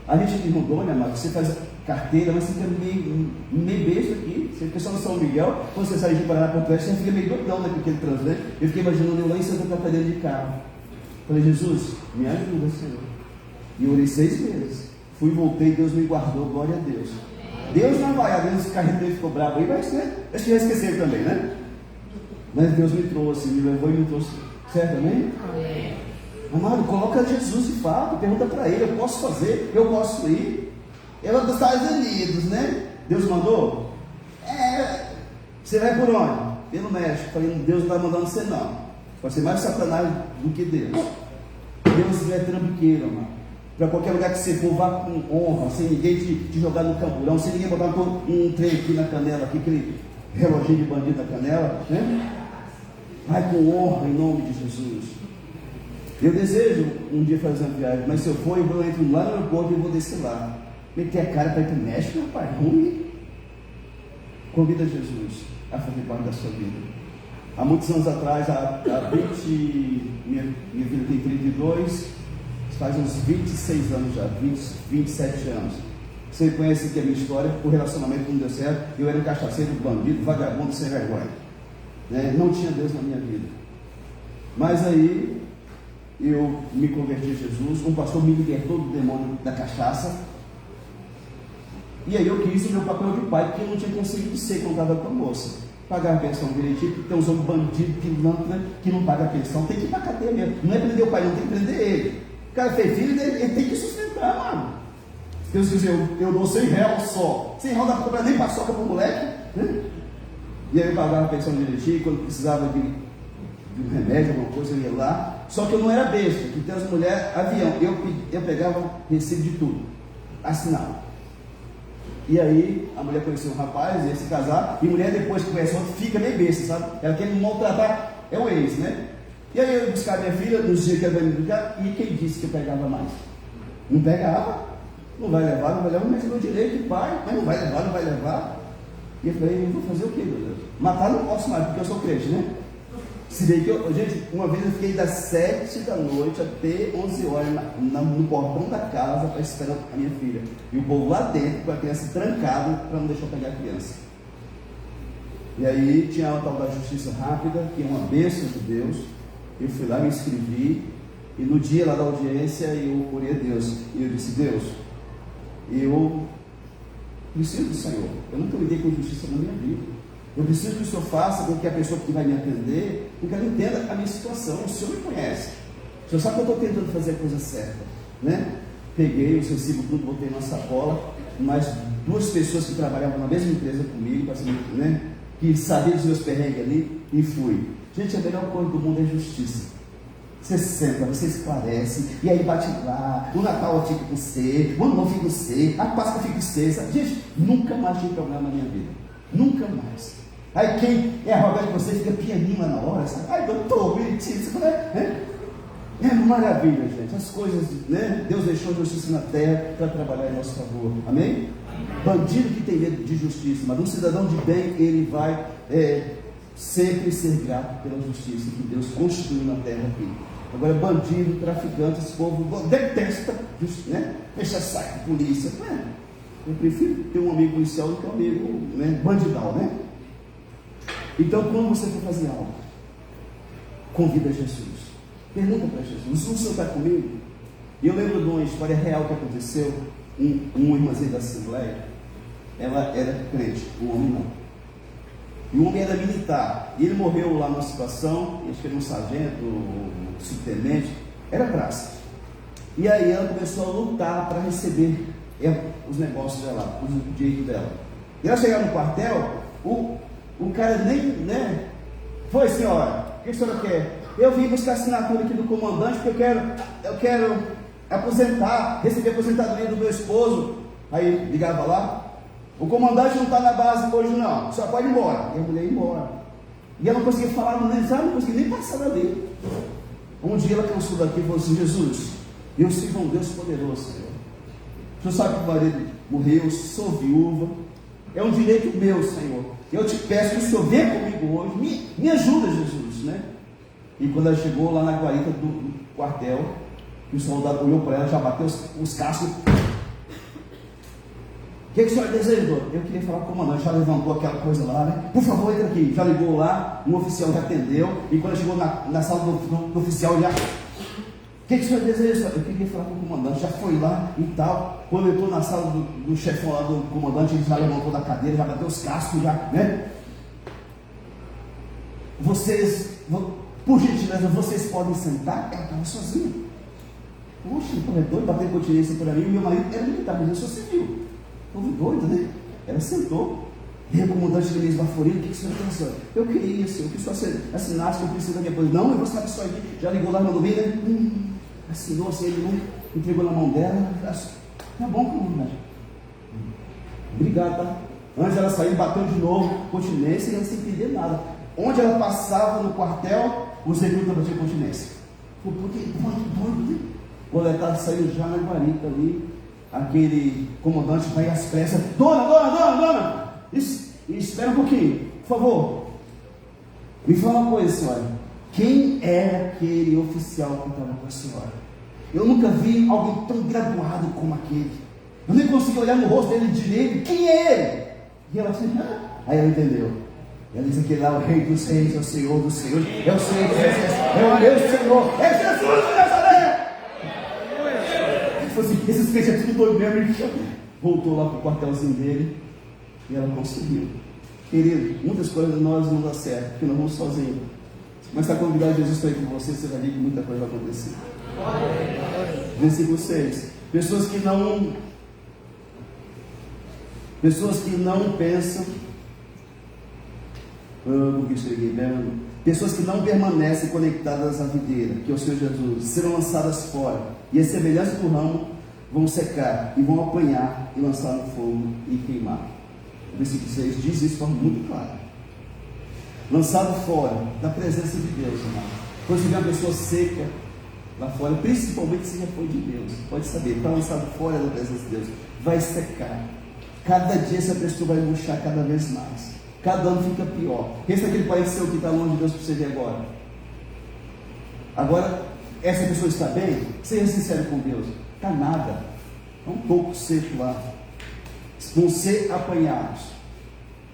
A gente de Rondônia, amado, você faz carteira, mas você fica meio besta aqui. Você fica só no São Miguel, quando você sai de Paraná para o Oeste, você fica meio doidão naquele trânsito. Eu fiquei imaginando eu lá em Santa Catarina de carro. Falei: Jesus, me ajuda, Senhor. E eu orei 6 vezes. Fui e voltei, Deus me guardou, glória a Deus. Deus não vai, às vezes esse carrinho dele ficou bravo aí, mas né? Acho que já esqueceram também, né? Mas Deus me trouxe, me levou e me trouxe. Certo, amém? Amém. Amado, coloca Jesus de fato, pergunta para ele: eu posso fazer, eu posso ir. Ela dos Estados Unidos, né? Deus mandou? Você vai por onde? Pelo México. Falei: Deus não está mandando você não. Pode ser mais Satanás do que Deus. Deus é trambiqueiro, amado. Para qualquer lugar que você for, vá com honra, sem ninguém te jogar no camburão, sem ninguém botar um trem aqui na canela, aquele reloginho de bandido na canela, né? Vai com honra em nome de Jesus. Eu desejo um dia fazer uma viagem, mas se eu for, eu entro lá no aeroporto e vou descer lá. Meter a cara para ir para o México, rapaz, ruim. Convida Jesus a fazer parte da sua vida. Há muitos anos atrás, minha vida tem 32, faz uns 26 anos já, 27 anos. Você conhece aqui a minha história, o relacionamento não deu certo, eu era um cachaceiro, bandido, vagabundo, sem vergonha. Né? Não tinha Deus na minha vida. Mas aí, eu me converti a Jesus, um pastor me libertou do demônio da cachaça, e aí eu quis o meu papel de pai, porque eu não tinha conseguido ser quando estava com a moça. Pagar a pensão direitinho, porque tem uns homens bandidos, pilantra, que não paga a pensão, tem que ir para a cadeia mesmo. Não é prender o pai, não, tem que prender ele. O cara fez filho, ele tem que sustentar, mano. Deus diz, eu dou 100 reais só. 100 reais não dá para comprar nem paçoca para o moleque. Né? E aí eu pagava a pensão direitinho, quando precisava de um remédio, alguma coisa, eu ia lá. Só que eu não era besta, que tem as mulheres, avião. Eu pegava recibo de tudo, assinava. E aí a mulher conheceu um rapaz, ia se casar, e a mulher depois que conhece outro fica meio besta, sabe? Ela quer me maltratar, é o ex, né? E aí eu ia buscar minha filha, nos dias que ela vai me buscar, e quem disse que eu pegava mais? Não pegava, não vai levar, mas meu direito de pai, mas não vai levar. E eu falei, eu vou fazer o quê, meu Deus? Matar não posso mais, porque eu sou crente, né? Se bem que gente, uma vez eu fiquei das 7 da noite até 11 horas no portão da casa para esperar a minha filha. E o povo lá dentro, com a criança trancada, para não deixar eu pegar a criança. E aí tinha uma tal da justiça rápida, que é uma bênção de Deus. Eu fui lá, me inscrevi, e no dia lá da audiência eu orei a Deus. E eu disse, Deus, eu preciso do Senhor. Eu nunca lidei com justiça na minha vida. Eu preciso que o Senhor faça com que a pessoa que vai me atender, que ela entenda a minha situação. O Senhor me conhece. O Senhor sabe que eu estou tentando fazer a coisa certa. Né? Peguei os recibos tudo, botei na sacola, mais 2 pessoas que trabalhavam na mesma empresa comigo, né? Que sabiam dos meus perrengues ali, e fui. Gente, a melhor coisa do mundo é justiça. Você senta, você esclarece, e aí bate lá, o Natal fica com C, o Ano Novo fica com C, a Páscoa fica com C, sabe? Gente, nunca mais tive problema na minha vida. Nunca mais. Aí quem é arrogante com você fica pianinho lá na hora, sabe? Ai, doutor, bonitinho, você é maravilha, gente. As coisas, né? Deus deixou justiça na terra para trabalhar em nosso favor. Amém? Bandido que tem medo de justiça, mas um cidadão de bem, ele vai sempre ser grato pela justiça que Deus construiu na terra aqui. Agora, bandido, traficante, esse povo detesta, né? Fecha saco, polícia. Eu prefiro ter um amigo policial do que um amigo, né? Bandidal, né? Então, quando você for fazer algo, convida Jesus. Pergunta para Jesus, o Senhor está comigo? E eu lembro de uma história real que aconteceu. Um irmãzinho da Assembleia, ela era crente, o homem não. E o homem era militar. E ele morreu lá numa situação, acho que era um sargento, um subtenente, era praça. E aí ela começou a lutar para receber os negócios dela, os direitos dela. E ela chegava no quartel, o cara nem, né? Foi, senhora, o que a senhora quer? Eu vim buscar a assinatura aqui do comandante, porque eu quero aposentar, receber a aposentadoria do meu esposo. Aí ligava lá, o comandante não está na base hoje não, só pode ir embora. E a mulher ia embora. E ela não conseguia falar, não conseguia nem passar dali. Um dia ela cansou daqui e falou assim, Jesus, eu sirvo a um Deus poderoso, Senhor. O Senhor sabe que o marido morreu, sou viúva, é um direito meu, Senhor. Eu te peço que o Senhor venha comigo hoje, me ajuda, Jesus, né? E quando ela chegou lá na guarita do quartel, o soldado olhou para ela, já bateu os cascos. O que a senhora desejou? Eu queria falar com o comandante, já levantou aquela coisa lá, né? Por favor, entra aqui. Já ligou lá, um oficial já atendeu, e quando chegou na sala do oficial, já... O que a senhora deseja? Eu queria falar com o comandante, já foi lá e tal. Quando entrou na sala do chefão lá do comandante, ele já levantou da cadeira, já bateu os cascos, já, né? Vocês, por gentileza, vocês podem sentar? Ela estava sozinha. Poxa, o corredor bateu continência para mim, meu marido era militar, mas eu sou civil. Povo doido, né? Ela sentou. E o comandante de esbaforino, o que a senhora pensou? Eu queria, senhor, que o senhor assinasse que eu preciso da minha coisa. Não, eu vou assinar isso aqui. Já ligou lá, mandou bem, né? Assinou, assim, ele não entregou na mão dela. Tá bom, comandante. Obrigado, tá? Antes ela saiu, bateu de novo, continência, e ela sem entender nada. Onde ela passava no quartel, os recrutas batiam continência. Doido. O Letado saiu já na guarita ali. Aquele comandante vai às pressas. Dona! Espera um pouquinho, por favor. Me fala uma coisa, senhora. Quem era aquele oficial que estava com a senhora? Eu nunca vi alguém tão graduado como aquele. Eu nem consegui olhar no rosto dele direito. Quem é ele? E ela assim, aí ela entendeu. Ela disse: aquele lá é o Rei dos Reis, é o Senhor dos Senhores, é o Senhor dos Exércitos, é o meu Senhor, é Jesus de Nazaré. Ele falou assim: esses crentes é tudo doido mesmo. Ele voltou lá para o quartelzinho dele e ela conseguiu. Querido, muitas coisas nós não dá certo, porque nós vamos sozinhos. Mas se a convidar Jesus para ir com você, você vai ver que muita coisa vai acontecer. Versículo 6. Pessoas que não pensam, pessoas que não permanecem conectadas à videira, que é o Senhor Jesus, serão lançadas fora, e as semelhanças do ramo vão secar, e vão apanhar e lançar no fogo e queimar. O versículo 6 diz isso de forma muito clara. Lançado fora da presença de Deus, amado. Quando você vê uma pessoa seca lá fora, principalmente se já foi de Deus, pode saber, está lançado fora da presença de Deus, vai secar. Cada dia essa pessoa vai murchar cada vez mais. Cada ano fica pior. Pensa naquele país seu que está longe de Deus para você ver agora. Agora, essa pessoa está bem? Seja sincero com Deus. Está nada. Está um pouco seco lá. Vão ser apanhados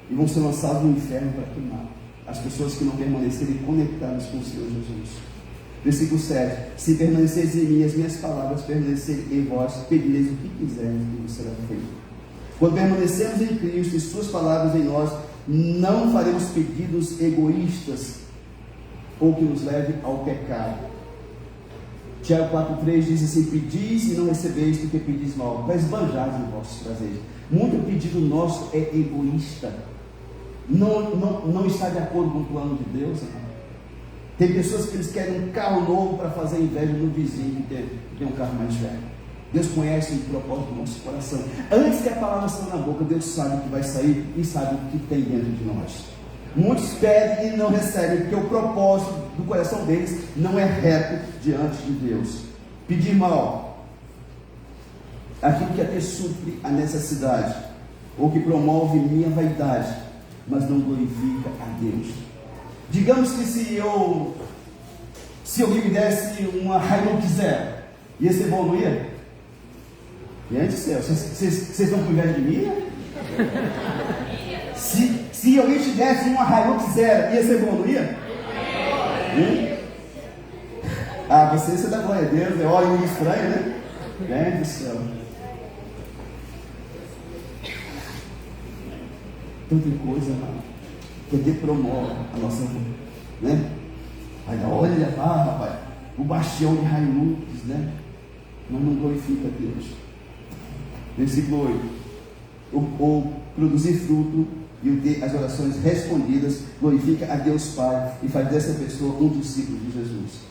e vão ser lançados no inferno para queimar. As pessoas que não permanecerem conectadas com o Senhor Jesus. Versículo 7. Se permaneceres em mim, as minhas palavras permanecerem em vós, pedireis o que quiseres e vos será feito. Quando permanecemos em Cristo e suas palavras em nós, não faremos pedidos egoístas ou que nos leve ao pecado. Tiago 4,3 diz assim: pedis e não recebeis porque pedis mal, para esbanjares em vossos prazeres. Muito pedido nosso é egoísta, não está de acordo com o plano de Deus, amado. Tem pessoas que eles querem um carro novo para fazer inveja no vizinho que tem um carro mais velho. Deus conhece o propósito do nosso coração. Antes que a palavra saia na boca, Deus sabe o que vai sair e sabe o que tem dentro de nós. Muitos pedem e não recebem, porque o propósito do coração deles não é reto diante de Deus. Pedir mal, aquilo que até supre a necessidade, ou que promove minha vaidade, mas não glorifica a Deus. Digamos que se alguém me desse uma Hilux Zero, ia ser bom, não ia? Gente do céu, vocês estão com inveja de mim? Se alguém te desse uma Hilux Zero, ia ser bom, não ia? Você dá glória a Deus, é óleo estranho, né? Gente do céu. Tanta coisa, mano, que promove a nossa vida, né? Olha lá, rapaz, o bastião de Hilux, né? Não glorifica a Deus. Versículo 8. O produzir fruto e o ter as orações respondidas glorifica a Deus Pai e faz dessa pessoa um discípulo de Jesus.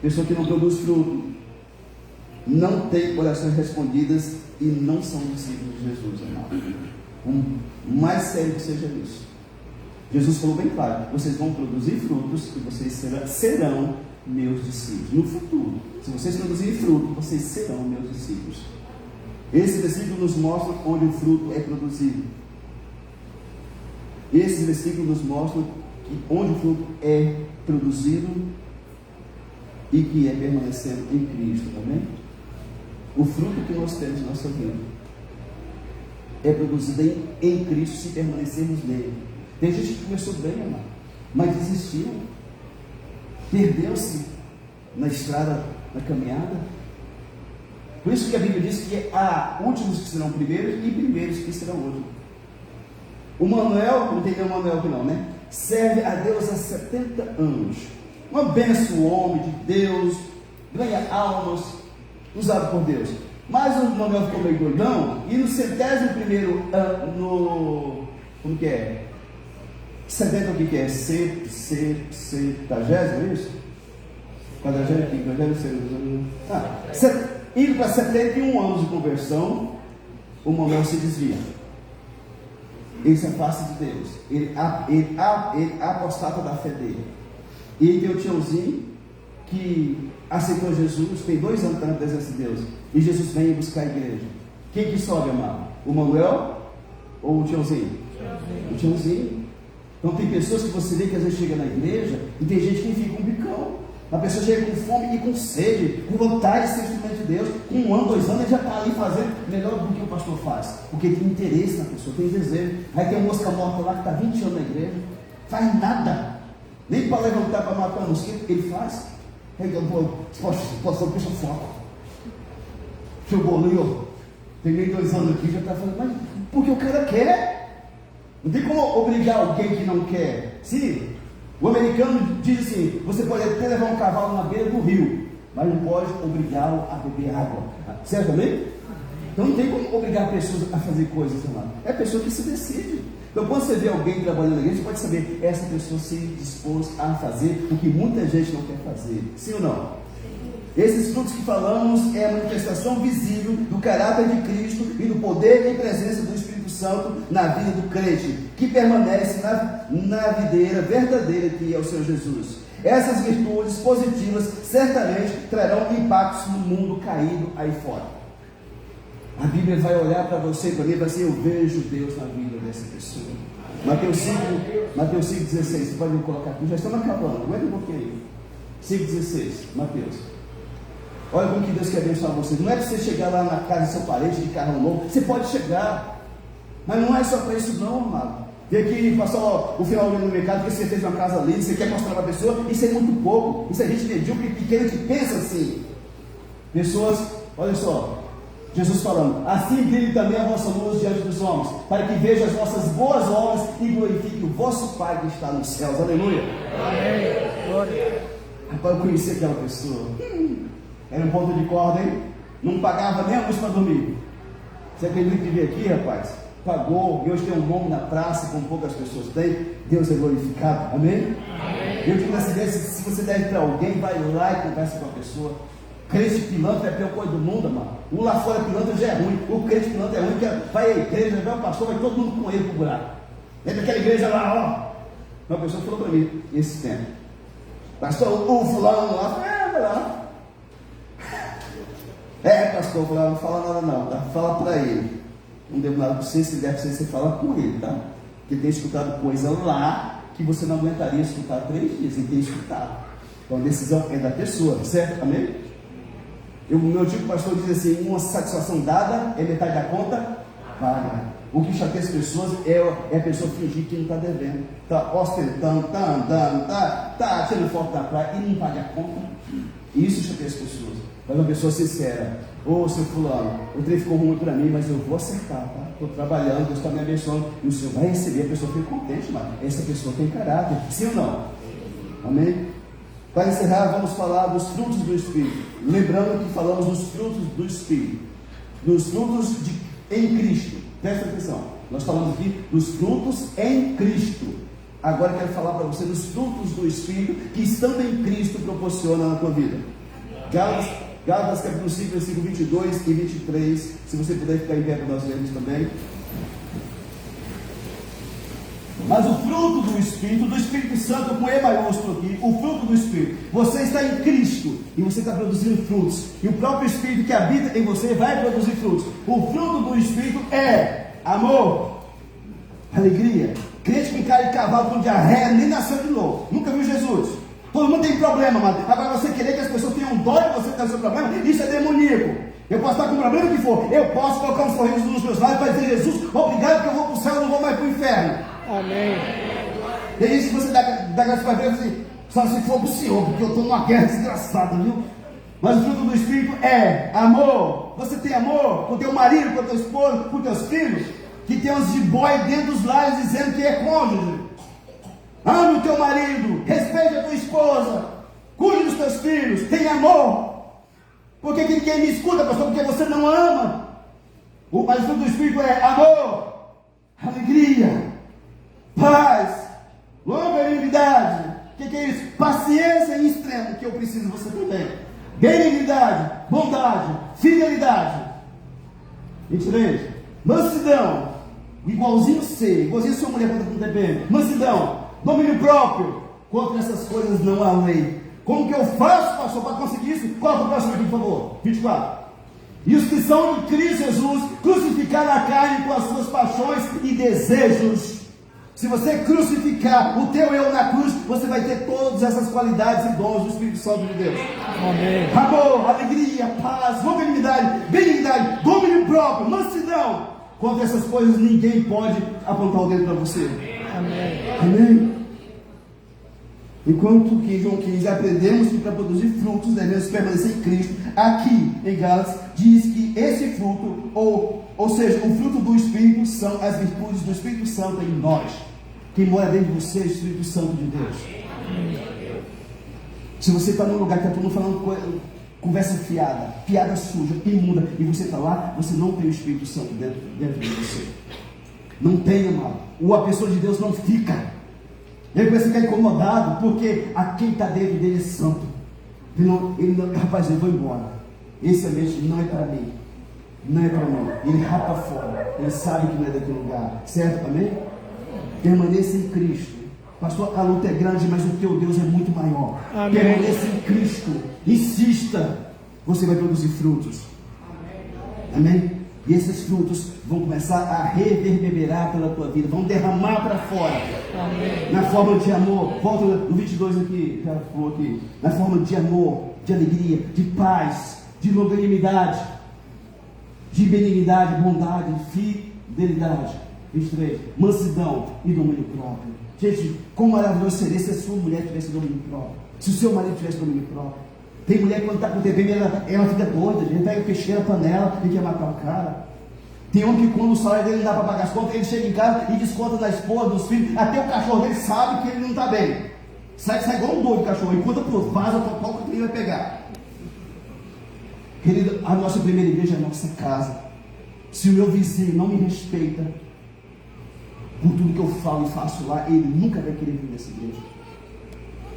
Pessoa que não produz fruto, não tem orações respondidas e não são discípulos de Jesus, amado. O mais sério que seja isso. Jesus falou bem claro: vocês vão produzir frutos e vocês serão meus discípulos. No futuro, se vocês produzirem fruto, vocês serão meus discípulos. Esse versículo nos mostra onde o fruto é produzido. Esse versículo nos mostra que onde o fruto é produzido e que é permanecendo em Cristo, amém? O fruto que nós temos na nossa vida é produzido em Cristo se permanecermos nele. Tem gente que começou bem, amado, mas desistiu, perdeu-se na estrada, na caminhada. Por isso que a Bíblia diz que há últimos que serão primeiros e primeiros que serão últimos. O Manuel, não tem nenhum Manuel aqui não, né? Serve a Deus há 70 anos. Uma bênção, homem de Deus, ganha almas, usado por Deus. Mas o Manuel ficou meio doidão, e no 71º ano, como que é? 70 o que é? 70, é isso? 40, indo para 71 anos de conversão, o Manuel se desvia. Ele se afasta de Deus. Ele apostata da fé dele. E ele tem o tiozinho, que aceitou Jesus, tem 2 anos que está na presença de Deus, e Jesus vem buscar a igreja. Quem que sobe, amado? O Manuel ou o tiozinho? O tiozinho. Então tem pessoas que você vê que às vezes chega na igreja e tem gente que fica um bicão. A pessoa chega com fome e com sede, com vontade de ser instrumento de Deus. Com 1 ano, 2 anos, ele já está ali fazendo melhor do que o pastor faz. Porque tem interesse na pessoa, tem desejo. Aí tem um mosca morta lá que está 20 anos na igreja, faz nada, nem para levantar para matar um mosquito, ele faz. Aí eu posso deixa foco. Seu bolinho, tem nem 2 anos aqui, já está falando, mas porque o cara quer. Não tem como obrigar alguém que não quer. Sim. O americano diz assim: você pode até levar um cavalo na beira do rio, mas não pode obrigá-lo a beber água. Certo também? Então não tem como obrigar pessoas a fazer coisas, amado. É a pessoa que se decide. Então quando você vê alguém trabalhando na igreja, você pode saber, essa pessoa se dispôs a fazer o que muita gente não quer fazer. Sim ou não? Esses frutos que falamos é a manifestação visível do caráter de Cristo e do poder e presença do Espírito Santo na vida do crente, que permanece na videira verdadeira que é o Senhor Jesus. Essas virtudes positivas certamente trarão impactos no mundo caído aí fora. A Bíblia vai olhar para você e para mim e vai dizer: eu vejo Deus na vida dessa pessoa. Mateus 5,16, você pode me colocar aqui, já estamos acabando, aguenta um pouquinho aí. 5,16, Mateus. Olha como que Deus quer abençoar você. Não é para você chegar lá na casa do seu parente de carro novo. Você pode chegar, mas não é só para isso não, amado. Vem aqui, passou o final do ano no mercado, que você fez uma casa linda, você quer mostrar para a pessoa. Isso é muito pouco. Isso é gente medíocre, pequena, que pensa assim. Pessoas, olha só, Jesus falando: assim brilhe também a vossa luz diante dos homens, para que vejam as vossas boas obras e glorifique o vosso Pai que está nos céus. Aleluia. Amém. Glória. Rapaz, eu conheci aquela pessoa. Era um ponto de corda, hein? Não pagava nem a luz para dormir. Você acredita que veio aqui, rapaz? Pagou, e hoje tem um nome na praça, como poucas pessoas têm. Deus é glorificado, amém? Amém. Eu digo nessa igreja, se você deve para alguém, vai lá e conversa com a pessoa. Crente pilantra é a pior coisa do mundo, mano. O lá fora pilantra já é ruim. O crente pilantra é ruim, que vai à igreja, vai ao pastor, vai todo mundo com ele pro buraco. É daquela igreja lá, ó. Uma pessoa falou para mim, esse tempo: pastor, o fulano lá, vai lá. Pastor, não fala nada não, tá? Fala para ele. Não deu nada para você, se der para você fala com ele, tá? Porque tem escutado coisa lá que você não aguentaria escutar 3 dias, e tem escutado. Então a decisão é da pessoa, certo? Amém? Meu antigo pastor diz assim: uma satisfação dada é metade da conta paga. O que chateia as pessoas é a pessoa fingir que não está devendo, está ostentando, está andando, está tirando foto da praia e não paga a conta. Isso chateia as pessoas. Mas uma pessoa sincera: ô seu fulano, o trem ficou ruim para mim, mas eu vou acertar, tá? Estou trabalhando, Deus está me abençoando, e o Senhor vai receber. A pessoa fica contente, mas essa pessoa tem caráter, sim ou não? Amém? Para encerrar, vamos falar dos frutos do Espírito. Lembrando que falamos dos frutos do Espírito, dos frutos em Cristo. Presta atenção, nós falamos aqui dos frutos em Cristo. Agora eu quero falar para você dos frutos do Espírito que, estando em Cristo, proporciona na tua vida. Gálatas capítulo 5, versículo 22 e 23. Se você puder ficar em pé para nós lermos também. Mas o fruto do Espírito Santo, com E maiúsculo aqui, o fruto do Espírito, você está em Cristo e você está produzindo frutos, e o próprio Espírito que habita em você vai produzir frutos. O fruto do Espírito é amor, alegria. Crente que cai de cavalo com diarreia nem nasceu de novo, nunca viu Jesus. Todo mundo tem problema, mas agora você querer que as pessoas tenham dó de você ter o seu problema, isso é demoníaco. Eu posso estar com o problema que for, eu posso colocar um sorriso nos meus lábios para dizer: Jesus, obrigado que eu vou para o céu, eu não vou mais para o inferno. Amém. E aí, se você dá graça para Deus, assim, só se for para o Senhor, porque eu estou numa guerra desgraçada, viu? Mas o fruto do Espírito é amor. Você tem amor com o teu marido, com o teu esposo, com os teus filhos, que tem uns de boi dentro dos lábios dizendo que é cônjuge. Ame o teu marido, respeite a tua esposa, cuide dos teus filhos, tenha amor. Porque quem me escuta, pastor, porque você não ama. Mas o fruto do Espírito é amor, alegria, paz, longanimidade. O que é isso? Paciência em extremo, que eu preciso, você também. Benignidade, bondade, fidelidade. 23. Mansidão, igualzinho sua mulher quando não depende. Mansidão, domínio próprio. Contra essas coisas não há lei. Como que eu faço, pastor, para conseguir isso? Coloca o próximo aqui, por favor. 24. E os que são de Cristo Jesus crucificaram a carne com as suas paixões e desejos. Se você crucificar o teu eu na cruz, você vai ter todas essas qualidades e dons do Espírito Santo de Deus. Amém. Amor, alegria, paz, longanimidade, benignidade, domínio próprio, mansidão. Contra essas coisas ninguém pode apontar o dedo para você. Amém. Amém? Enquanto que em João 15 aprendemos que para produzir frutos devemos permanecer em Cristo, aqui em Gálatas diz que esse fruto, ou seja, o fruto do Espírito são as virtudes do Espírito Santo em nós. Quem mora dentro de você é o Espírito Santo de Deus. Se você está num lugar que está todo mundo falando conversa fiada, piada suja, imunda, e você está lá, você não tem o Espírito Santo dentro de você. Não tem, amado. A pessoa de Deus não fica. Ele vai ficar incomodado, porque a quem está dentro dele é santo. Rapaz, eu vou embora. Esse ambiente não é para mim. Não é para mim. Ele rapa fora. Ele sabe que não é daquele lugar. Certo? Amém? Permaneça em Cristo. Pastor, a luta é grande, mas o teu Deus é muito maior. Amém. Permaneça em Cristo. Insista. Você vai produzir frutos. Amém? E esses frutos vão começar a reverberar pela tua vida, vão derramar para fora. Amém. Na forma de amor. Volta no 22 aqui, que ela falou aqui. Na forma de amor, de alegria, de paz, de longanimidade, de benignidade, bondade, fidelidade. 23. Mansidão e domínio próprio. Gente, como maravilhoso seria se a sua mulher tivesse domínio próprio. Se o seu marido tivesse domínio próprio. Tem mulher que quando está com TPM, ela fica doida, ele pega peixeira, panela e quer matar o cara. Tem homem que quando o salário dele não dá para pagar as contas, ele chega em casa e desconta da esposa, dos filhos, até o cachorro dele sabe que ele não está bem. Sai igual um doido cachorro, enquanto por vaza, qual que ele vai pegar. Querido, a nossa primeira igreja é a nossa casa. Se o meu vizinho não me respeita por tudo que eu falo e faço lá, ele nunca vai querer vir nessa igreja.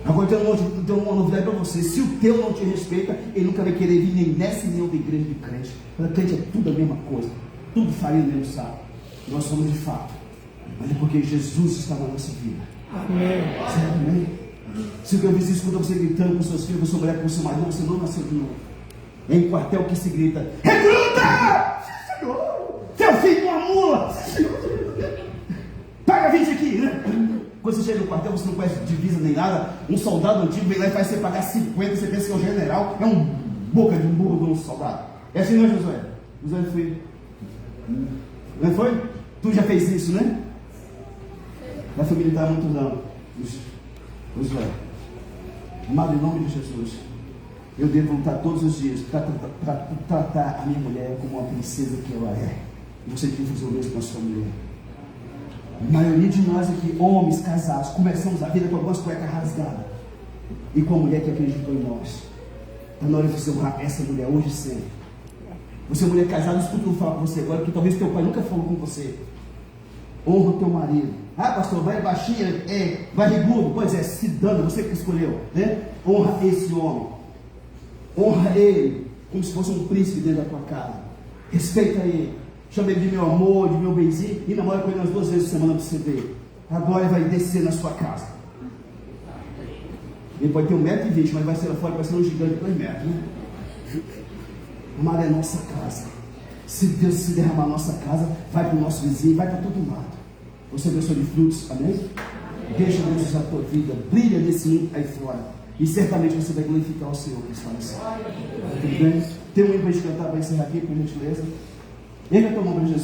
Agora tem uma novidade para você. Se o teu não te respeita, ele nunca vai querer vir nem nessa nem outra igreja de crente. Para crente é tudo a mesma coisa, tudo farinha do mesmo saco. Nós somos de fato, mas é porque Jesus está na nossa vida. Amém. Certo, amém? Se o teu vizinho escuta você gritando com seus filhos, com sua mulher, com seu marido, você não nasceu de novo. É em quartel que se grita: recruta! Senhor! Teu filho é uma mula! Paga 20 aqui, né? Quando você chega no quartel, você não conhece divisa nem nada. Um soldado antigo vem lá e faz você pagar 50. Você pensa que é um general. É um boca de um burro de um soldado. É assim, não é, Josué? Josué foi. Não foi? Tu já fez isso, né? Vai ser militar há muitos anos. Josué. Amado, em nome de Jesus, eu devo lutar todos os dias para tratar a minha mulher como uma princesa que ela é. E você tem que fazer o mesmo com a sua mulher. A maioria de nós aqui, homens casados, começamos a vida com algumas cuecas rasgadas e com a mulher que acreditou em nós. Está na hora de você honrar essa mulher hoje e sempre. Você, mulher casada, escuta o que eu falo para você agora, porque talvez teu pai nunca falou com você. Honra o teu marido. Ah, pastor, vai baixinha, barrigudo. Pois é, se dando, você que escolheu, né? Honra esse homem. Honra ele como se fosse um príncipe dentro da tua casa. Respeita ele. Chama ele de meu amor, de meu benzinho, e namora com ele umas 2 vezes por semana para você ver. A glória vai descer na sua casa. Ele pode ter 1,20 m, mas vai ser lá fora, vai ser um gigante de 2 metros, né? Amar é a nossa casa. Se Deus se derramar na nossa casa, vai para o nosso vizinho, vai para todo lado. Você é pessoa de frutos, amém? Deixa Deus usar a tua vida, brilha nesse mundo aí fora. E certamente você vai glorificar o Senhor que está no céu. Tudo bem? Tem um hino para a gente cantar para encerrar aqui, por gentileza. Ele é teu nome, Jesus.